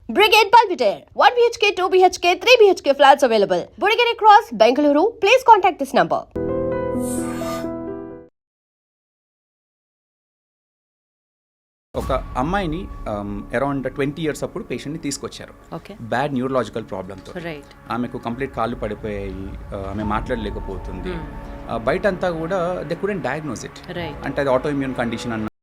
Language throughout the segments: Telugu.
Brigade Palpitaire, 1 BHK, 2 BHK, 3 BHK flats available. Burigere Cross, Bengaluru. Please contact this number. ఒక అమ్మాయిని అరౌండ్ 20 ఇయర్స్ అప్పుడు పేషెంట్ని తీసుకొచ్చారు. బ్యాడ్ న్యూరలాజికల్ ప్రాబ్లంతో. ఆమెకు కంప్లీట్ కాళ్ళు పడిపోయాయి, ఆమె మాట్లాడలేకపోతుంది. బయట అంతా కూడా దే కుడెంట్ డయాగ్నోస్ ఇట్, అంటే అది ఆటో ఇమ్యూన్ కండిషన్ అన్న.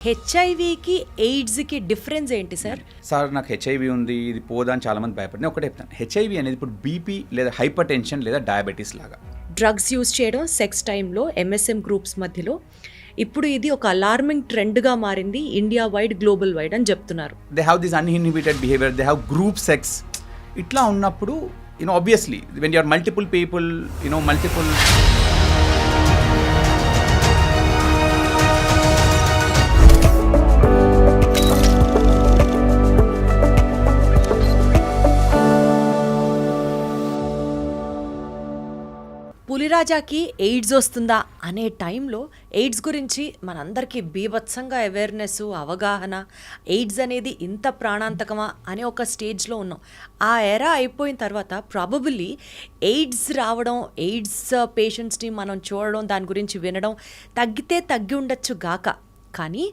హెచ్ఐవికి ఎయిడ్స్కి డిఫరెన్స్ ఏంటి సార్? సార్ నాకు హెచ్ఐవి ఉంది, ఇది పోదా అని చాలామంది భయపడి. ఒకటే చెప్తాను, హెచ్ఐవి అనేది ఇప్పుడు బీపీ లేదా హైపర్ టెన్షన్ లేదా డయాబెటీస్ లాగా. డ్రగ్స్ యూజ్ చేయడం సెక్స్ టైంలో ఎంఎస్ఎం గ్రూప్స్ మధ్యలో ఇప్పుడు ఇది ఒక అలార్మింగ్ ట్రెండ్గా మారింది ఇండియా వైడ్, గ్లోబల్ వైడ్ అని చెప్తున్నారు. They have this uninhibited behaviour, they have group sex. ఇట్లా ఉన్నప్పుడు obviously when you're multiple people, multiple పులిరాజాకి ఎయిడ్స్ వస్తుందా అనే టైంలో ఎయిడ్స్ గురించి మనందరికీ బీభత్సంగా అవేర్నెస్, అవగాహన, ఎయిడ్స్ అనేది ఇంత ప్రాణాంతకమా అనే ఒక స్టేజ్లో ఉన్నాం. ఆ ఎరా అయిపోయిన తర్వాత ప్రాబబుల్లీ ఎయిడ్స్ రావడం, ఎయిడ్స్ పేషెంట్స్ని మనం చూడడం, దాని గురించి వినడం తగ్గి ఉండొచ్చు గాక, కానీ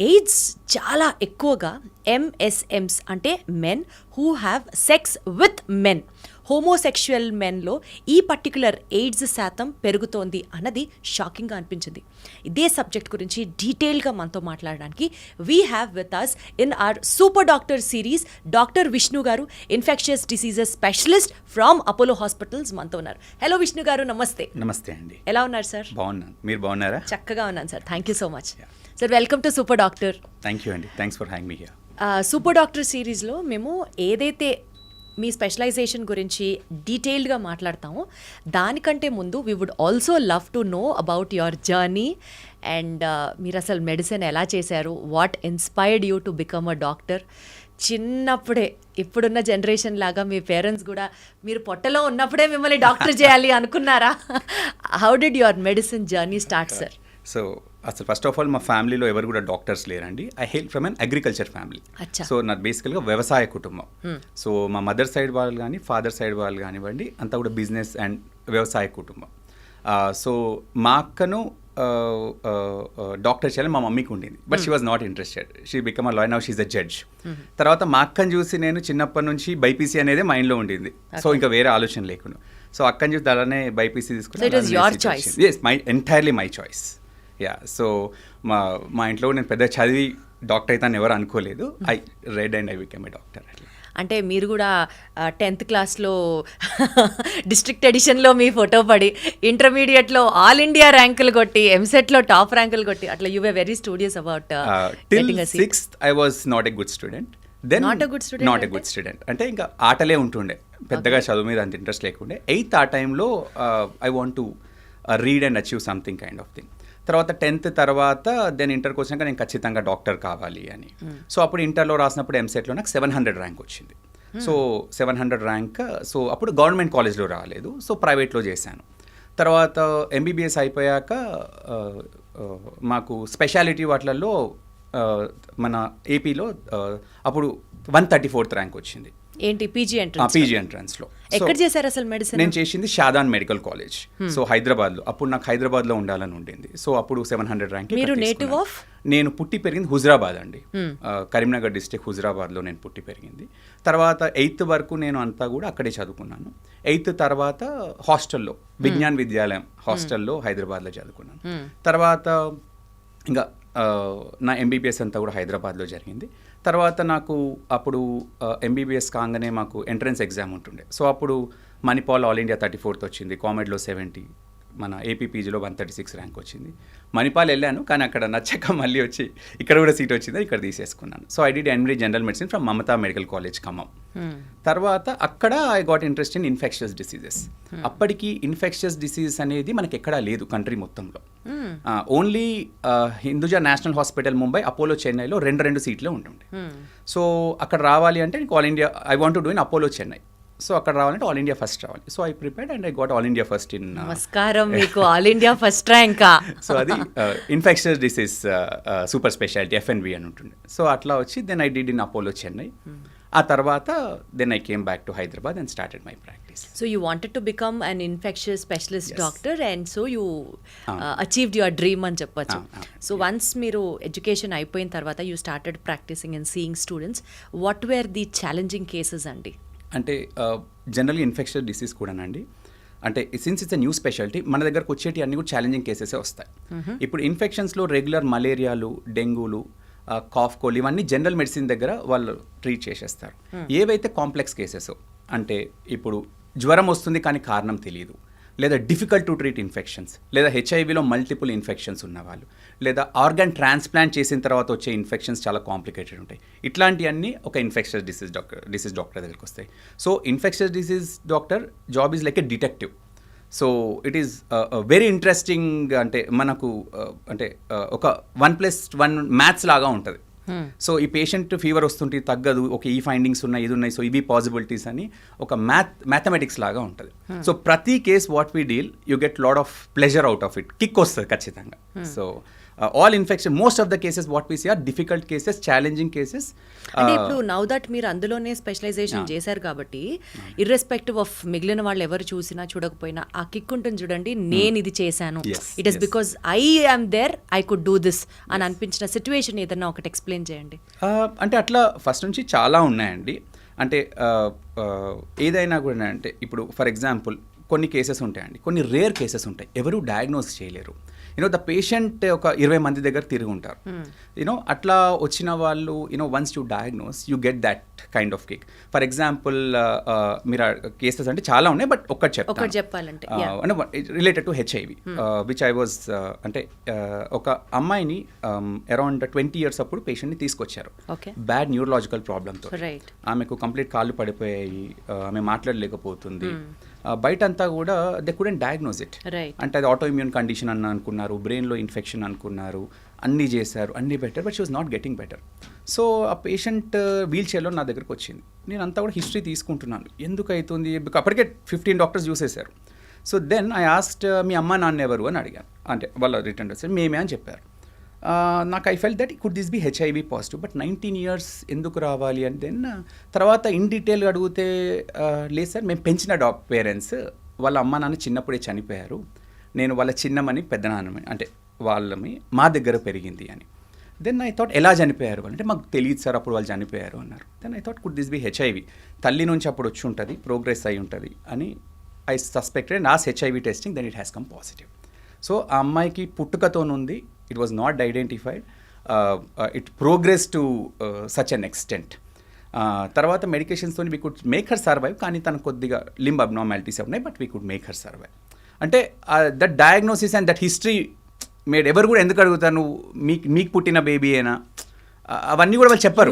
ఎయిడ్స్ చాలా ఎక్కువగా ఎంఎస్ఎమ్స్ అంటే men who have sex with men, homosexual మెన్లో ఈ పర్టిక్యులర్ ఎయిడ్స్ శాతం పెరుగుతోంది అన్నది షాకింగ్గా అనిపించింది. ఇదే సబ్జెక్ట్ గురించి డీటెయిల్గా మనతో మాట్లాడడానికి we have with us in our super doctor series doctor Vishnu గారు, infectious diseases specialist from Apollo hospitals మనతో ఉన్నారు. హలో విష్ణు గారు, నమస్తే. నమస్తే అండి. ఎలా ఉన్నారు సార్? బాగున్నాను, మీరు బాగున్నారా? చక్కగా ఉన్నాను sir, thank you so much sir. Welcome to super doctor. Thank you అండి, thanks for having me here. Super doctor సిరీస్లో మేము ఏదైతే మీ స్పెషలైజేషన్ గురించి డీటెయిల్డ్గా మాట్లాడతాము, దానికంటే ముందు we would also love to know about your journey and మీరు అసలు మెడిసిన్ ఎలా చేశారు, what inspired you to become a doctor. చిన్నప్పుడే ఇప్పుడున్న జనరేషన్ లాగా మీ పేరెంట్స్ కూడా మీరు పొట్టలో ఉన్నప్పుడే మిమ్మల్ని డాక్టర్ చేయాలి అనుకున్నారా? How did your medicine journey start sir? So అసలు ఫస్ట్ ఆఫ్ ఆల్ మా ఫ్యామిలీలో ఎవరు కూడా డాక్టర్స్ లేరండి. I hail from an agriculture family. So నాకు బేసికల్గా వ్యవసాయ కుటుంబం. సో మా మదర్ సైడ్ వాళ్ళు కానీ ఫాదర్ సైడ్ వాళ్ళు కానివ్వండి అంతా కూడా బిజినెస్ అండ్ వ్యవసాయ కుటుంబం. సో మా అక్కను డాక్టర్ చేయాలని మా మమ్మీకి ఉండింది, but she was not interested. She become a lawyer, now she is a judge. తర్వాత మా అక్కని చూసి నేను చిన్నప్పటి నుంచి బైపీసీ అనేది మైండ్లో ఉండింది, సో ఇంకా వేరే ఆలోచన లేకుండా. సో అక్కని చూసి అలానే బైపీసీ తీసుకుని my entirely my choice. Yeah, so మా ఇంట్లో నేను పెద్ద చదివి డాక్టర్ అయితే ఎవరు అనుకోలేదు. I read and I become a doctor. అంటే మీరు కూడా 10th క్లాస్లో డిస్ట్రిక్ట్ ఎడిషన్లో మీ ఫోటో పడి, ఇంటర్మీడియట్లో ఆల్ ఇండియా ర్యాంకులు కొట్టి, ఎంసెట్లో టాప్ ర్యాంకులు కొట్టి, అట్లా you were very studious about. Till 6th I was not a good student. Then not a good student అంటే ఇంకా ఆటలే ఉంటుండే, పెద్దగా చదువు మీద అంత ఇంట్రెస్ట్ లేకుండే. 8th ఆ టైంలో I want to read and achieve something kind of thing. తర్వాత 10th తర్వాత దెన్ ఇంటర్కి వచ్చినాక నేను ఖచ్చితంగా డాక్టర్ కావాలి అని. సో అప్పుడు ఇంటర్లో రాసినప్పుడు ఎంసెట్లో నాకు 700 ర్యాంక్ వచ్చింది. So 700 rank. సో అప్పుడు గవర్నమెంట్ కాలేజ్లో రాలేదు, సో ప్రైవేట్లో చేశాను. తర్వాత ఎంబీబీఎస్ అయిపోయాక మాకు స్పెషాలిటీ వాటిలలో మన ఏపీలో అప్పుడు 134th ర్యాంక్ వచ్చింది. ఏంటి పీజీ ఎంట్రన్స్? పీజీ ఎంట్రన్స్లో. ఎక్కడ చేశారు అసలు మెడిసిన్? నేను చేసింది షాదాన్ మెడికల్ కాలేజ్, సో హైదరాబాద్లో. అప్పుడు నాకు హైదరాబాద్లో ఉండాలని ఉండింది, సో అప్పుడు 700 ర్యాంక్. మీరు నేటివ్ ఆఫ్? నేను పుట్టి పెరిగింది హుజరాబాద్ అండి, కరీంనగర్ డిస్ట్రిక్ట్ హుజరాబాద్లో నేను పుట్టి పెరిగింది. తర్వాత 8th వరకు నేను అంతా కూడా అక్కడే చదువుకున్నాను. 8th తర్వాత హాస్టల్లో, విజ్ఞాన్ విద్యాలయం హాస్టల్లో హైదరాబాద్లో చదువుకున్నాను. తర్వాత ఇంకా నా ఎంబీబీఎస్ అంతా కూడా హైదరాబాద్లో జరిగింది. తర్వాత నాకు అప్పుడు ఎంబీబీఎస్ కాగానే మాకు ఎంట్రన్స్ ఎగ్జామ్ ఉంటుండే. సో అప్పుడు మణిపాల్ ఆల్ ఇండియా 34th వచ్చింది, కామెడ్లో 70, మన ఏపీపీజీలో 136 ర్యాంక్ వచ్చింది. మణిపాల్ వెళ్ళాను, కానీ అక్కడ నచ్చక మళ్ళీ వచ్చి ఇక్కడ కూడా సీట్ వచ్చింది, ఇక్కడ తీసేసుకున్నాను. So I did MD general medicine from Mamata medical college Khammam. తర్వాత అక్కడ I got interest in infectious diseases. అప్పటికి ఇన్ఫెక్షస్ డిసీజెస్ అనేది మనకి ఎక్కడా లేదు కంట్రీ మొత్తంలో. Only Hinduja national hospital Mumbai, Apollo చెన్నైలో రెండు సీట్లే ఉంటుండే. సో అక్కడ రావాలి అంటే నీకు all India I want to do in Apollo Chennai. So అక్కడ రావాలంటే ఆల్ ఇండియా ఫస్ట్ రావాలి. So I prepared and I got all India first in. నమస్కారం, మీకు ఆల్ ఇండియా ఫస్ట్ ర్యాంకా? సో అది infectious disease super speciality FNB అని ఉంటుండే. సో అట్లా వచ్చి then I did in Apollo Chennai. ఆ తర్వాత then I came back to Hyderabad and started my practice. So you wanted to become an infectious specialist doctor, and so you achieved your dream అని చెప్పొచ్చు. So once మీరు ఎడ్యుకేషన్ అయిపోయిన తర్వాత you started practicing and seeing students, what were the challenging cases అండి? అంటే జనరల్గా ఇన్ఫెక్షస్ డిసీజ్ కూడానండి, అంటే since it's a new speciality, మన దగ్గరకు వచ్చేటి అన్ని కూడా ఛాలెంజింగ్ కేసెసే వస్తాయి. ఇప్పుడు ఇన్ఫెక్షన్స్లో రెగ్యులర్ మలేరియాలు, డెంగ్యూలు, కాఫ్ కోల్ ఇవన్నీ జనరల్ మెడిసిన్ దగ్గర వాళ్ళు ట్రీట్ చేసేస్తారు. ఏవైతే కాంప్లెక్స్ కేసెస్, అంటే ఇప్పుడు జ్వరం వస్తుంది కానీ కారణం తెలియదు, లేదా డిఫికల్ట్ టు ట్రీట్ ఇన్ఫెక్షన్స్, లేదా హెచ్ఐవిలో మల్టిపుల్ ఇన్ఫెక్షన్స్ ఉన్నవాళ్ళు, లేదా ఆర్గాన్ ట్రాన్స్ప్లాంట్ చేసిన తర్వాత వచ్చే ఇన్ఫెక్షన్స్ చాలా కాంప్లికేటెడ్ ఉంటాయి. ఇట్లాంటివన్నీ ఒక ఇన్ఫెక్షస్ డిసీజ్ డాక్టర్ దగ్గరికి వస్తాయి. So infectious disease doctor job is like a detective. So it is very interesting. అంటే మనకు అంటే ఒక 1+1 మ్యాథ్స్ లాగా ఉంటుంది. సో ఈ పేషెంట్ ఫీవర్ వస్తుంటే తగ్గదు, ఒక ఈ ఫైండింగ్స్ ఉన్నాయి, ఇది ఉన్నాయి, సో ఇవి పాసిబిలిటీస్ అని ఒక మ్యాథమెటిక్స్ లాగా ఉంటుంది. సో ప్రతి case what we deal you get lot of pleasure out of it, kick వస్తుంది ఖచ్చితంగా. So all infection most of the cases what we see are difficult cases, challenging cases. అంటే ఇప్పుడు నౌ దట్ మీరు అందులోనే స్పెషలైజేషన్ చేశారు కాబట్టి ఇర్రెస్పెక్టివ్ ఆఫ్ మిగిలిన వాళ్ళు ఎవరు చూసినా చూడకపోయినా ఆ కిక్ ఉంటుంది చూడండి, నేను ఇది చేశాను, it is because I am there, I could do this అని అనిపించిన సిచ్యువేషన్ ఏదన్నా ఒకటి ఎక్స్ప్లెయిన్ చేయండి. అంటే అట్లా ఫస్ట్ నుంచి చాలా ఉన్నాయండి. అంటే ఏదైనా కూడా అంటే ఇప్పుడు ఫర్ ఎగ్జాంపుల్ కొన్ని కేసెస్ ఉంటాయండి, కొన్ని రేర్ కేసెస్ ఉంటాయి, ఎవరు డయాగ్నోస్ చేయలేరు. ద పేషెంట్ ఒక 20 మంది దగ్గర తిరిగి ఉంటారు. అట్లా వచ్చిన వాళ్ళు once you diagnose you get that kind of kick. For example మీరు కేసెస్ అంటే చాలా ఉన్నాయి, బట్ ఒక్కటి చెప్పాలంటే related to HIV which I was అంటే ఒక అమ్మాయిని అరౌండ్ 20 years అప్పుడు పేషెంట్ని తీసుకొచ్చారు బ్యాడ్ న్యూరలాజికల్ ప్రాబ్లంతో. ఆమెకు కంప్లీట్ కాళ్ళు పడిపోయాయి, ఆమె మాట్లాడలేకపోతుంది. బయట అంతా కూడా దే కుడెంట్ డయాగ్నోస్ ఇట్. అంటే అది ఆటో ఇమ్యూన్ కండిషన్ అని అనుకున్నారు, బ్రెయిన్లో ఇన్ఫెక్షన్ అనుకున్నారు, అన్నీ చేశారు, అన్నీ better, but she was not getting better. So ఆ పేషెంట్ వీల్ చైర్లో నా దగ్గరకు వచ్చింది. నేను అంతా కూడా హిస్టరీ తీసుకుంటున్నాను, ఎందుకు అవుతుంది, అప్పటికే 15 డాక్టర్స్ చూసేశారు. So then I asked me అమ్మ నాన్న ఎవరు అని అడిగాను. అంటే వాళ్ళ రిటర్న్ వచ్చారు, మేమే అని చెప్పారు. నాకు I felt that could this be HIV positive, but 19 years ఎందుకు రావాలి అని. దెన్ తర్వాత ఇన్ డీటెయిల్ అడిగితే లేదు సార్, మేము పెంచిన పేరెంట్స్, వాళ్ళ అమ్మ నాన్న చిన్నప్పుడే చనిపోయారు, నేను వాళ్ళ చిన్నమని పెద్ద నాన్నమని అంటే వాళ్ళని మా దగ్గర పెరిగింది అని. దెన్ ఐ థాట్ ఎలా చనిపోయారు అంటే మాకు తెలియదు సార్, అప్పుడు వాళ్ళు చనిపోయారు అన్నారు. Then I thought could this be HIV, తల్లి నుంచి అప్పుడు వచ్చి ఉంటుంది, ప్రోగ్రెస్ అయి ఉంటుంది అని I suspected and as HIV testing, then it has come positive. So ఆ అమ్మాయికి పుట్టుకతోనుంది, it was not identified, it progress to such an extent. తర్వాత మెడికేషన్స్తో we could make her survive, కానీ తనకు కొద్దిగా లింబ్ అబ్నార్మాలిటీస్ ఉన్నాయి, but we could make her survive. అంటే that diagnosis and that history made ఎవరు కూడా ఎందుకు అడుగుతారు నువ్వు మీకు పుట్టిన బేబీ అయినా, అవన్నీ కూడా వాళ్ళు చెప్పరు,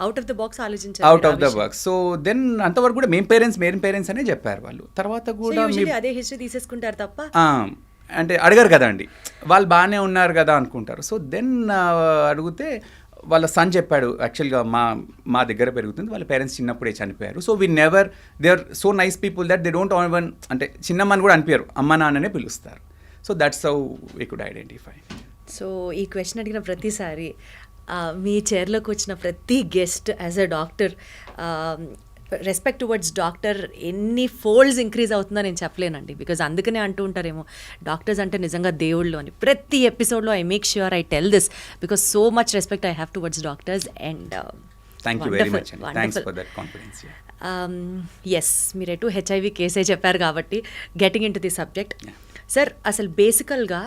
అవుట్ ఆఫ్ ద బాక్స్ ఆలోచించారు, out of the box. So then అంతవరకు కూడా మేం పేరెంట్స్ అనే చెప్పారు వాళ్ళు. తర్వాత కూడా అదే హిస్టరీ తీసేసుకుంటారు తప్ప అంటే అడగరు కదా అండి, వాళ్ళు బాగానే ఉన్నారు కదా అనుకుంటారు. సో దెన్ అడిగితే వాళ్ళ సన్ చెప్పాడు యాక్చువల్గా మా దగ్గర పెరుగుతుంది, వాళ్ళ పేరెంట్స్ చిన్నప్పుడే చనిపోయారు. So they are so nice people that they don't even అంటే చిన్నమ్మని కూడా అనిపించారు, అమ్మ నాన్ననే పిలుస్తారు. So that's how we could identify. So ఈ క్వశ్చన్ అడిగిన ప్రతిసారి మీ చైర్లోకి వచ్చిన ప్రతి guest as a doctor respect towards doctor ఎన్ని ఫోల్డ్స్ ఇంక్రీజ్ అవుతుందో నేను చెప్పలేనండి. బికాజ్ అందుకనే అంటూ ఉంటారేమో డాక్టర్స్ అంటే నిజంగా దేవుళ్ళు అని. ప్రతి ఎపిసోడ్లో I make sure I tell this because so much respect I have towards doctors. And thank you very much, thanks for that confidence. Yes, మీరు ఎటు హెచ్ఐవి కేసే చెప్పారు కాబట్టి getting into the subject. Sir అసలు బేసికల్గా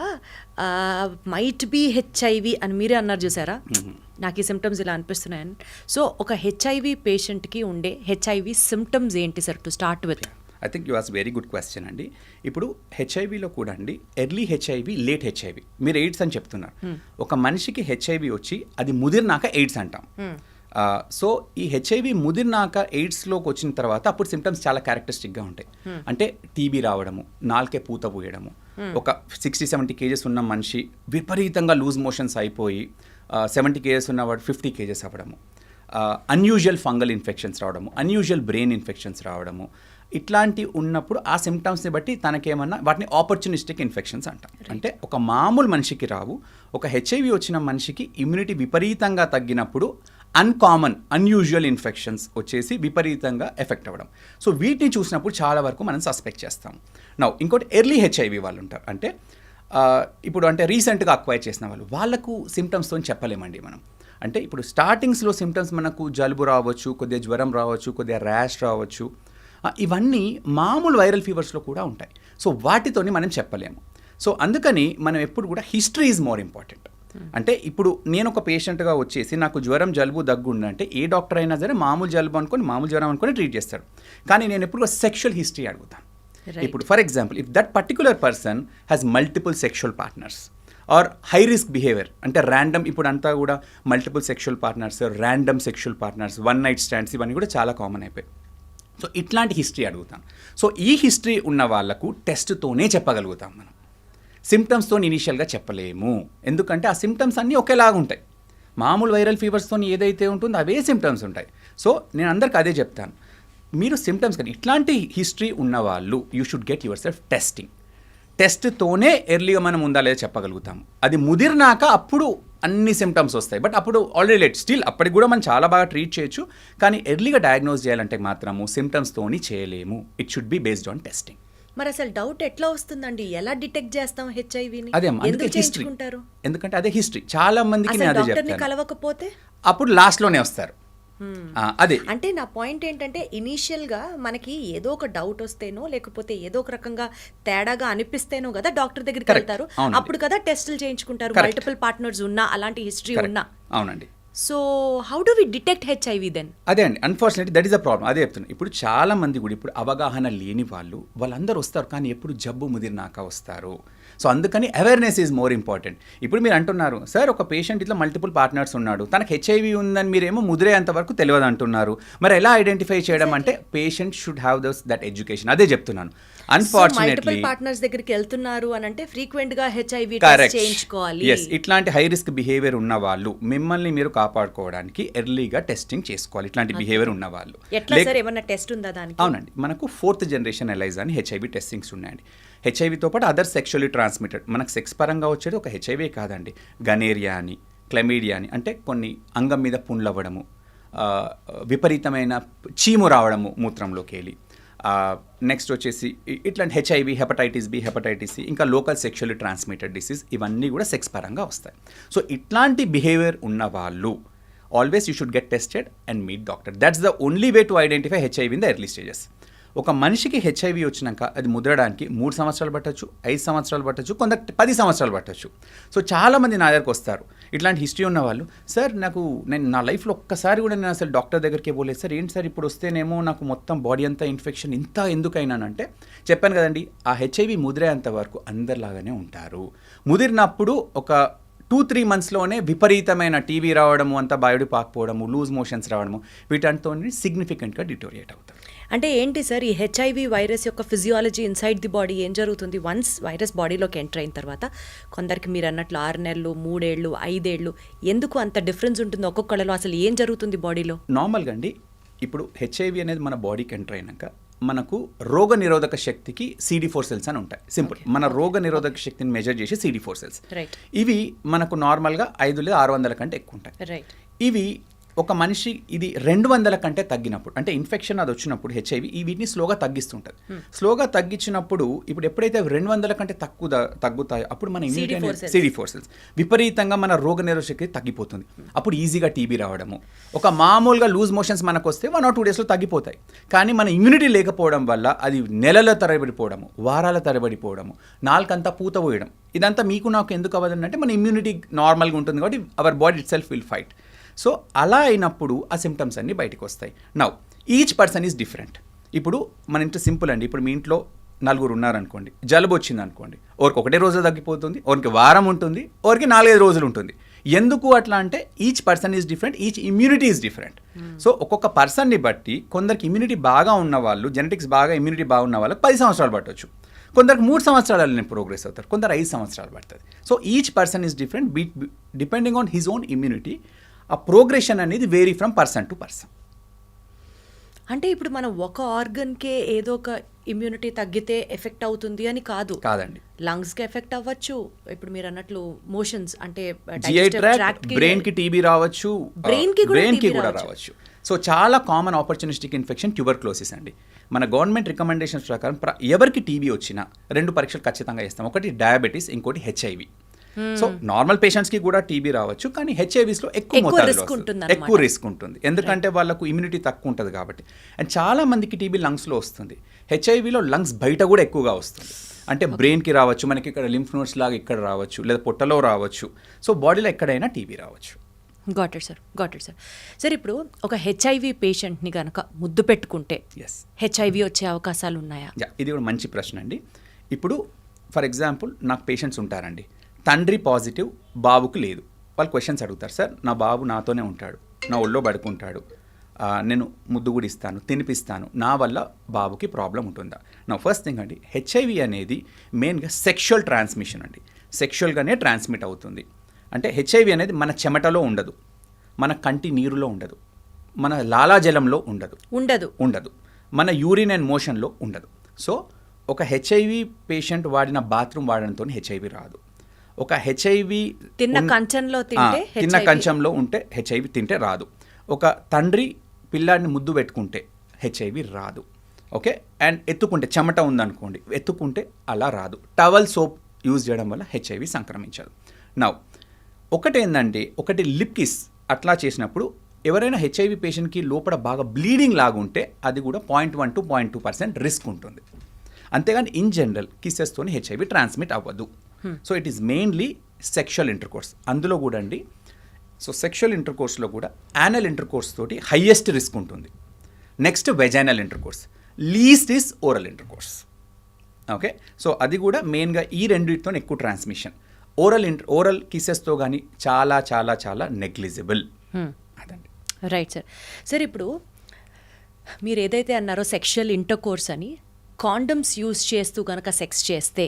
మైట్ బీ హెచ్ఐవి అని మీరే అన్నారు చూసారా, నాకు ఈ సిమ్టమ్స్ ఇలా అనిపిస్తున్నాయని. సో ఒక హెచ్ఐవి పేషెంట్కి ఉండే హెచ్ఐవి సిమ్టమ్స్ ఏంటి sir to start with? I think you ask very good question అండి. ఇప్పుడు హెచ్ఐవిలో కూడా అండి ఎర్లీ హెచ్ఐవి, లేట్ హెచ్ఐవి. మీరు ఎయిడ్స్ అని చెప్తున్నారు. ఒక మనిషికి హెచ్ఐవి వచ్చి అది ముదిరినాక ఎయిడ్స్ అంటాం. సో ఈ హెచ్ఐవి ముదిరినాక ఎయిడ్స్లోకి వచ్చిన తర్వాత అప్పుడు సిమ్టమ్స్ చాలా క్యారెక్టరిస్టిక్గా ఉంటాయి. అంటే టీబీ రావడము, నాలుకే పూత పోయడము, ఒక 60-70 కేజెస్ ఉన్న మనిషి విపరీతంగా లూజ్ మోషన్స్ అయిపోయి 70 కేజెస్ ఉన్నవాడు 50 కేజెస్ అవ్వడము, అన్యూజువల్ ఫంగల్ ఇన్ఫెక్షన్స్ రావడము, అన్యూజువల్ బ్రెయిన్ ఇన్ఫెక్షన్స్ రావడము. ఇట్లాంటి ఉన్నప్పుడు ఆ సిమ్టమ్స్ని బట్టి తనకేమన్నా వాటిని ఆపర్చునిస్టిక్ ఇన్ఫెక్షన్స్ అంటాం. అంటే ఒక మామూలు మనిషికి రావు, ఒక హెచ్ఐవి వచ్చిన మనిషికి ఇమ్యూనిటీ విపరీతంగా తగ్గినప్పుడు అన్యూజువల్ ఇన్ఫెక్షన్స్ వచ్చేసి విపరీతంగా ఎఫెక్ట్ అవ్వడం. సో వీటిని చూసినప్పుడు చాలా వరకు మనం సస్పెక్ట్ చేస్తాం. ఇంకోటి ఎర్లీ హెచ్ఐవి వాళ్ళు ఉంటారు. అంటే ఇప్పుడు అంటే రీసెంట్గా అక్వైర్ చేసిన వాళ్ళకు సిమ్టమ్స్తో చెప్పలేమండి మనం. అంటే ఇప్పుడు స్టార్టింగ్స్లో సిమ్టమ్స్ మనకు జలుబు రావచ్చు, కొద్దిగా జ్వరం రావచ్చు, కొద్దిగా ర్యాష్ రావచ్చు. ఇవన్నీ మామూలు వైరల్ ఫీవర్స్లో కూడా ఉంటాయి. సో వాటితోని మనం చెప్పలేము. సో అందుకని మనం ఎప్పుడు కూడా హిస్టరీ ఈజ్ మోర్ ఇంపార్టెంట్. అంటే ఇప్పుడు నేను ఒక పేషెంట్గా వచ్చేసి నాకు జ్వరం, జలుబు, దగ్గు ఉందంటే ఏ డాక్టర్ అయినా సరే మామూలు జలుబు అనుకొని మామూలు జ్వరం అనుకొని ట్రీట్ చేస్తాడు. కానీ నేను ఎప్పుడు సెక్షువల్ హిస్టరీ అడుగుతాను. ఇప్పుడు for example if that particular person has multiple sexual partners or high risk behaviour, అంటే ర్యాండమ్, ఇప్పుడు అంతా కూడా multiple sexual partners, random sexual partners, one night stands, ఇవన్నీ కూడా చాలా కామన్ అయిపోయాయి. సో ఇట్లాంటి హిస్టరీ అడుగుతాం. సో ఈ హిస్టరీ ఉన్న వాళ్ళకు టెస్ట్తోనే చెప్పగలుగుతాం మనం. సిమ్టమ్స్తో ఇనీషియల్గా చెప్పలేము, ఎందుకంటే ఆ సిమ్టమ్స్ అన్నీ ఒకేలాగా ఉంటాయి. మామూలు వైరల్ ఫీవర్స్తో ఏదైతే ఉంటుందో అవే సిమ్టమ్స్ ఉంటాయి. సో నేను అందరికి అదే చెప్తాను, మీరు సిమ్టమ్స్ కానీ ఇట్లాంటి హిస్టరీ ఉన్నవాళ్ళు you should get yourself testing. టెస్ట్తోనే ఎర్లీగా మనం ఉందా లేదా చెప్పగలుగుతాము. అది ముదిరినాక అప్పుడు అన్ని సిమ్టమ్స్ వస్తాయి. బట్ అప్పుడు ఆల్రెడీ లేట్, స్టిల్ అప్పటికి కూడా మనం చాలా బాగా ట్రీట్ చేయొచ్చు. కానీ ఎర్లీగా డయాగ్నోస్ చేయాలంటే మాత్రము సిమ్టమ్స్తోని చేయలేము. It should be based on testing. మరి అసలు డౌట్ ఎట్లా వస్తుందండి, ఎలా డిటెక్ట్ చేస్తాం హెచ్ఐవిని? అదే ఎందుకు చేయించుకుంటారు? ఎందుకంటే అదే హిస్టరీ. చాలా మందికి నేను అదే చెప్తాను, కలవకపోతే అప్పుడు లాస్ట్లోనే వస్తారు. అదే అంటే నా పాయింట్ ఏంటంటే ఇనీషియల్గా మనకి ఏదో ఒక డౌట్ వస్తేనో లేకపోతే ఏదో ఒక రకంగా తేడాగా అనిపిస్తేనో కదా డాక్టర్ దగ్గరికి వెళ్తారు. అప్పుడు కదా టెస్టులు చేయించుకుంటారు, మల్టిపుల్ పార్ట్నర్స్ ఉన్నా, అలాంటి హిస్టరీ ఉన్నా. అవునండి. So how do we detect HIV then? అదే అండి, unfortunately that is the problem. అదే చెప్తున్నాను. ఇప్పుడు చాలా మంది కూడా ఇప్పుడు అవగాహన లేని వాళ్ళందరూ వస్తారు, కానీ ఎప్పుడు జబ్బు ముదిరినాక వస్తారు. సో అందుకని అవేర్నెస్ ఈజ్ మోర్ ఇంపార్టెంట్. ఇప్పుడు మీరు అంటున్నారు, సార్ ఒక పేషెంట్ ఇట్లా మల్టిపుల్ పార్ట్నర్స్ ఉన్నాడు, తనకు హెచ్ఐవి ఉందని మీరేమో ముదిరేంత వరకు తెలియదు అంటున్నారు. మరి ఎలా ఐడెంటిఫై చేయడం అంటే patient should have that education. అదే చెప్తున్నాను. అన్ఫార్చునేట్లీ పార్ట్నర్స్ దగ్గరికి వెళ్తున్నారు అని అంటే ఫ్రీక్వెంట్ గా హెచ్ఐవి టెస్ట్ చేయించుకోవాలి. ఎస్, ఇట్లాంటి హై రిస్క్ బిహేవియర్ ఉన్న వాళ్ళు మిమ్మల్ని మీరు కాపాడుకోవడానికి ఎర్లీగా టెస్టింగ్ చేసుకోవాలి. ఇట్లాంటి బిహేవియర్ ఉన్న వాళ్ళు. ఎట్లా సార్, ఏమన్నా టెస్ట్ ఉందా దానికి? అవునండి, మనకు 4th జనరేషన్ ఎలైజా అని హెచ్ఐవి టెస్టింగ్స్ ఉన్నాయండి. హెచ్ఐవితో పాటు అదర్ సెక్షువల్లీ ట్రాన్స్మిటెడ్, మనకు సెక్స్ పరంగా వచ్చేది ఒక హెచ్ఐవి కాదండి, గనేరియా అని, క్లెమీడియా అని, అంటే కొన్ని అంగం మీద పుండ్లు అవ్వడము, విపరీతమైన చీము రావడము మూత్రంలోకి వెళ్ళి, నెక్స్ట్ వచ్చేసి ఇట్లాంటి HIV, hepatitis B, hepatitis C, ఇంకా లోకల్ సెక్షువల్లీ ట్రాన్స్మిటెడ్ డిసీజ్, ఇవన్నీ కూడా సెక్స్ పరంగా వస్తాయి. సో ఇట్లాంటి బిహేవియర్ ఉన్న వాళ్ళు always you should get tested and meet doctor. That's the only way to identify HIV in the early stages. ఒక మనిషికి హెచ్ఐవి వచ్చినాక అది ముదరడానికి 3 సంవత్సరాలు పట్టచ్చు, 5 సంవత్సరాలు పట్టచ్చు, కొందరు 10 సంవత్సరాలు పట్టచ్చు. సో చాలామంది నా దగ్గరకు వస్తారు ఇట్లాంటి హిస్టరీ ఉన్న వాళ్ళు, సార్ నేను నా లైఫ్లో ఒక్కసారి కూడా నేను అసలు డాక్టర్ దగ్గరికి పోలేదు సార్, ఏంటి సార్ ఇప్పుడు వస్తేనేమో నాకు మొత్తం బాడీ అంతా ఇన్ఫెక్షన్, ఇంత ఎందుకైనానంటే చెప్పాను కదండి, ఆ హెచ్ఐవి ముదిరేంత వరకు అందరిలాగానే ఉంటారు. ముదిరినప్పుడు ఒక 2-3 మంత్స్లోనే విపరీతమైన టీవీ రావడము, అంతా బయోడి పాకపోవడము, లూజ్ మోషన్స్ రావడము, వీటంతో సిగ్నిఫికెంట్గా డిటోరియేట్ అవుతారు. అంటే ఏంటి సార్ ఈ హెచ్ఐవి వైరస్ యొక్క ఫిజియాలజీ ఇన్సైడ్ ది బాడీ ఏం జరుగుతుంది? వన్స్ వైరస్ బాడీలోకి ఎంటర్ అయిన తర్వాత కొందరికి మీరు అన్నట్లు 6 నెలలు, 3 ఏళ్ళు, 5 ఏళ్ళు, ఎందుకు అంత డిఫరెన్స్ ఉంటుంది ఒక్కొక్కళ్ళలో? అసలు ఏం జరుగుతుంది బాడీలో? నార్మల్గా అండి, ఇప్పుడు హెచ్ఐవి అనేది మన బాడీకి ఎంటర్ అయినాక మనకు రోగ నిరోధక శక్తికి CD4 సెల్స్ అని ఉంటాయి. సింపుల్, మన రోగ నిరోధక శక్తిని మెజర్ చేసి CD4 సెల్స్. రైట్ ఇవి మనకు నార్మల్గా 5 లేదా 600 కంటే ఎక్కువ ఉంటాయి. రైట్. ఇవి ఒక మనిషి ఇది 200 కంటే తగ్గినప్పుడు, అంటే ఇన్ఫెక్షన్ అది వచ్చినప్పుడు హెచ్ఐవి ఈ వీటిని స్లోగా తగ్గిస్తుంటుంది. స్లోగా తగ్గించినప్పుడు ఇప్పుడు ఎప్పుడైతే 200 కంటే తగ్గుతాయో అప్పుడు మన ఇమ్యూనిటీ CD4 సెల్స్ విపరీతంగా మన రోగ నిరోధక శక్తి తగ్గిపోతుంది. అప్పుడు ఈజీగా టీబీ రావడము. ఒక మామూలుగా లూజ్ మోషన్స్ మనకు వస్తే 1 or 2 డేస్లో తగ్గిపోతాయి. కానీ మన ఇమ్యూనిటీ లేకపోవడం వల్ల అది నెలల తరబడిపోవడము, వారాల తరబడిపోవడము, నాలుకంతా పూత పోయడం, ఇదంతా మీకు నాకు ఎందుకు అవ్వదంటే మన ఇమ్యూనిటీ నార్మల్గా ఉంటుంది కాబట్టి our body it self will fight. So అలా అయినప్పుడు ఆ సిమ్టమ్స్ అన్నీ బయటకు వస్తాయి. Now each person is different. ఇప్పుడు మన ఇంట్లో సింపుల్ అండి, ఇప్పుడు మీ ఇంట్లో 4 ఉన్నారనుకోండి, జలుబు వచ్చింది అనుకోండి, ఒకరికి ఒకటే రోజు తగ్గిపోతుంది, ఒకరికి వారం ఉంటుంది, ఒకరికి 4-5 రోజులు ఉంటుంది. ఎందుకు అట్లా అంటే each person is different, each immunity is different. So ఒక్కొక్క పర్సన్ని బట్టి కొందరికి ఇమ్యూనిటీ బాగా ఉన్న వాళ్ళు, జెనెటిక్స్ బాగా ఇమ్యూనిటీ బాగున్న వాళ్ళకి 10 సంవత్సరాలు పట్టవచ్చు, కొందరికి 3 సంవత్సరాలలో ప్రోగ్రెస్ అవుతారు, కొందరు 5 సంవత్సరాలు పడుతుంది. So each person is different depending on his own immunity. ఆ ప్రోగ్రెషన్ అనేది vary from person to person. అంటే ఇప్పుడు మనం ఒక ఆర్గన్కే ఏదో ఒక ఇమ్యూనిటీ తగ్గితే ఎఫెక్ట్ అవుతుంది అని కాదండి. లంగ్స్కి ఎఫెక్ట్ అవ్వచ్చు, ఇప్పుడు మీరు అన్నట్లు మోషన్స్ అంటే GI ట్రాక్ట్, బ్రెయిన్కి టీబీ రావచ్చు, బ్రెయిన్కి కూడా రావచ్చు. సో చాలా కామన్ ఆపర్చునిస్టిక్ ఇన్ఫెక్షన్ ట్యూబర్క్లోసిస్ అండి. మన గవర్నమెంట్ రికమెండేషన్స్ ప్రకారం ఎవరికి టీబీ వచ్చినా 2 పరీక్షలు ఖచ్చితంగా చేస్తాం. ఒకటి డయాబెటీస్, ఇంకోటి హెచ్ఐవి. సో నార్మల్ పేషెంట్స్కి కూడా టీబీ రావచ్చు, కానీ హెచ్ఐవిస్లో ఎక్కువ రిస్క్ ఉంటుంది, ఎందుకంటే వాళ్ళకు ఇమ్యూనిటీ తక్కువ ఉంటుంది కాబట్టి. అండ్ చాలా మందికి టీబీ లంగ్స్లో వస్తుంది. హెచ్ఐవిలో లంగ్స్ బయట కూడా ఎక్కువగా వస్తుంది, అంటే బ్రెయిన్కి రావచ్చు, మనకి ఇక్కడ లింఫ్ నోడ్స్ లాగా ఇక్కడ రావచ్చు, లేదా పొట్టలో రావచ్చు. సో బాడీలో ఎక్కడైనా టీబీ రావచ్చు. Got it sir. సార్ ఇప్పుడు ఒక హెచ్ఐవి పేషెంట్ని కనుక ముద్దు పెట్టుకుంటే హెచ్ఐవి వచ్చే అవకాశాలు ఉన్నాయా? ఇది కూడా మంచి ప్రశ్న అండి. ఇప్పుడు ఫర్ ఎగ్జాంపుల్ నాకు పేషెంట్స్ ఉంటారండి, తండ్రి పాజిటివ్, బాబుకు లేదు. వాళ్ళు క్వశ్చన్స్ అడుగుతారు, సార్ నా బాబు నాతోనే ఉంటాడు, నా ఒళ్ళో పడుకుంటాడు, నేను ముద్దు కూడా ఇస్తాను, తినిపిస్తాను, నా వల్ల బాబుకి ప్రాబ్లం ఉంటుందా? నా ఫస్ట్ థింగ్ అండి, హెచ్ఐవి అనేది మెయిన్గా సెక్షువల్ ట్రాన్స్మిషన్ అండి, సెక్షువల్గానే ట్రాన్స్మిట్ అవుతుంది. అంటే హెచ్ఐవి అనేది మన చెమటలో ఉండదు, మన కంటి నీరులో ఉండదు, మన లాలాజలంలో ఉండదు, మన యూరిన్ అండ్ మోషన్లో ఉండదు. సో ఒక హెచ్ఐవి పేషెంట్ వాడిన బాత్రూమ్ వాడడంతో హెచ్ఐవి రాదు. ఒక హెచ్ఐవి తిన్న కంచంలో ఉంటే హెచ్ఐవి తింటే రాదు. ఒక తండ్రి పిల్లాడిని ముద్దు పెట్టుకుంటే హెచ్ఐవి రాదు. ఓకే, అండ్ ఎత్తుకుంటే చెమట ఉందనుకోండి, ఎత్తుకుంటే అలా రాదు. టవల్ సోప్ యూజ్ చేయడం వల్ల హెచ్ఐవి సంక్రమించదు. నౌ ఒకటేందంటే, ఒకటి లిప్ కిస్ అట్లా చేసినప్పుడు ఎవరైనా హెచ్ఐవి పేషెంట్కి లోపల బాగా బ్లీడింగ్ లాగుంటే అది కూడా 0.1 to 0.2% రిస్క్ ఉంటుంది. అంతేగాని ఇన్ జనరల్ కిసెస్తోని హెచ్ఐవి ట్రాన్స్మిట్ అవ్వదు. So it is mainly sexual intercourse. అందులో కూడా అండి, సో సెక్షువల్ ఇంటర్కోర్స్లో కూడా యానల్ ఇంటర్కోర్స్ తోటి హైయెస్ట్ రిస్క్ ఉంటుంది. Next vaginal intercourse, least is oral intercourse. Okay, so అది కూడా మెయిన్గా ఈ రెండింటితో ఎక్కువ ట్రాన్స్మిషన్. ఓరల్ కిసెస్తో కానీ చాలా చాలా చాలా నెగ్లిజిబుల్. అదండి. Right sir. ఇప్పుడు మీరు ఏదైతే అన్నారో సెక్షువల్ ఇంటర్కోర్స్ అని, కాండమ్స్ యూజ్ చేస్తూ కనుక సెక్స్ చేస్తే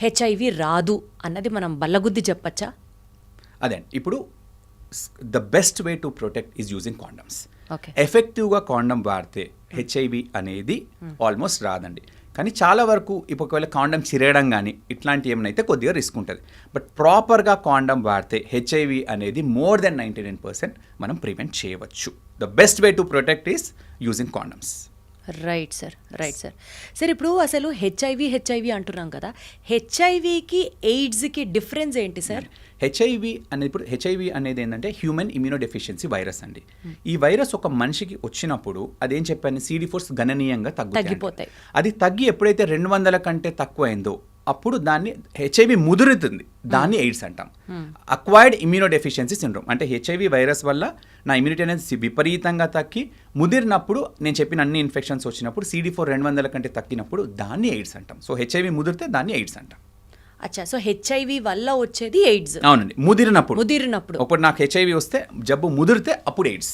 హెచ్ఐవి రాదు అన్నది మనం బల్లగుద్ది చెప్పచ్చా? అదే, ఇప్పుడు the best way to protect is using condoms. Okay, ఎఫెక్టివ్గా కాండమ్ వాడితే హెచ్ఐవి అనేది ఆల్మోస్ట్ రాదండి. కానీ చాలా వరకు ఇప్పుడు ఒకవేళ కాండమ్ చిరేయడం కానీ ఇట్లాంటి ఏమైనా కొద్దిగా రిస్క్ ఉంటుంది. బట్ ప్రాపర్గా కాండమ్ వాడితే హెచ్ఐవి అనేది more than 99% మనం ప్రివెంట్ చేయవచ్చు. The best way to protect is using condoms. Right sir. ఇప్పుడు అసలు హెచ్ఐవి అంటున్నాం కదా, హెచ్ఐవికి ఎయిడ్స్కి డిఫరెన్స్ ఏంటి సార్? హెచ్ఐవి అనేది ఏంటంటే హ్యూమన్ ఇమ్యూనోడెఫిషియన్సీ వైరస్ అండి. ఈ వైరస్ ఒక మనిషికి వచ్చినప్పుడు అదేం చెప్పాను, CD4 గణనీయంగా తగ్గిపోతాయి. అది తగ్గి ఎప్పుడైతే 200 కంటే తక్కువ అయిందో అప్పుడు దాన్ని హెచ్ఐవి ముదురుతుంది, దాన్ని ఎయిడ్స్ అంటాం. అక్వైర్డ్ ఇమ్యూనోడెఫిషియన్సీ సిండ్రోమ్ అంటే హెచ్ఐవి వైరస్ వల్ల నా ఇమ్యూనిటీ అనేది విపరీతంగా తగ్గి ముదిరినప్పుడు, నేను చెప్పిన అన్ని ఇన్ఫెక్షన్స్ వచ్చినప్పుడు CD4 200 కంటే తగ్గినప్పుడు దాన్ని ఎయిడ్స్ అంటాం. సో హెచ్ఐవి ముదిరితే దాన్ని ఎయిడ్స్ అంటాం. అచ్చా, సో హెచ్ఐవి వల్ల వచ్చేది ఎయిడ్స్ అవునండి, ముదిరినప్పుడు. ఇప్పుడు నాకు హెచ్ఐవి వస్తే జబ్బు ముదిరితే అప్పుడు ఎయిడ్స్.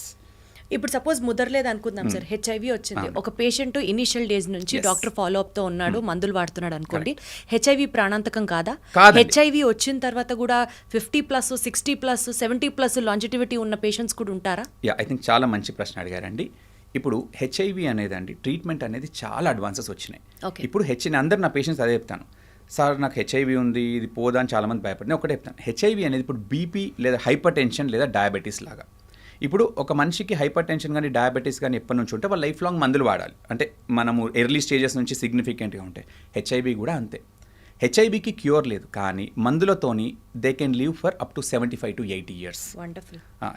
ఇప్పుడు సపోజ్ ముదరలేదు అనుకుందాం సార్, హెచ్ఐవి వచ్చింది, ఒక పేషెంట్ ఇనిషియల్ డేస్ నుంచి డాక్టర్ ఫాలో అప్ తో ఉన్నాడు, మందులు వాడుతున్నాడు అనుకోండి, హెచ్ఐవి ప్రాణాంతకం కాదా? హెచ్ఐవి వచ్చిన తర్వాత కూడా 50+, 60+, 70+ లాంజిటివిటీ ఉన్న పేషెంట్స్ కూడా ఉంటారా? ఐ థింక్ చాలా మంచి ప్రశ్న అడిగారండి. ఇప్పుడు హెచ్ఐవి అనేది అండి ట్రీట్మెంట్ అనేది చాలా అడ్వాన్సెస్ వచ్చినాయి. ఇప్పుడు అందరు నా పేషెంట్స్ అదే చెప్తాను, సార్ నాకు హెచ్ఐవి ఉంది, ఇది పోదా అని చాలామంది భయపడి ఒకటే చెప్తాను, హెచ్ఐవి అనేది ఇప్పుడు బీపీ లేదా హైపర్ టెన్షన్ లేదా డయాబెటీస్ లాగా. ఇప్పుడు ఒక మనిషికి హైపర్ టెన్షన్ కానీ డయాబెటీస్ కానీ ఎప్పటి నుంచి ఉంటే వాళ్ళు లైఫ్ లాంగ్ మందులు వాడాలి, అంటే మనము ఎర్లీ స్టేజెస్ నుంచి సిగ్నిఫికెంట్గా ఉంటాయి. హెచ్ఐవి కూడా అంతే. హెచ్ఐవికి క్యూర్ లేదు, కానీ మందులతోని they can live for up to 75 to 80 years.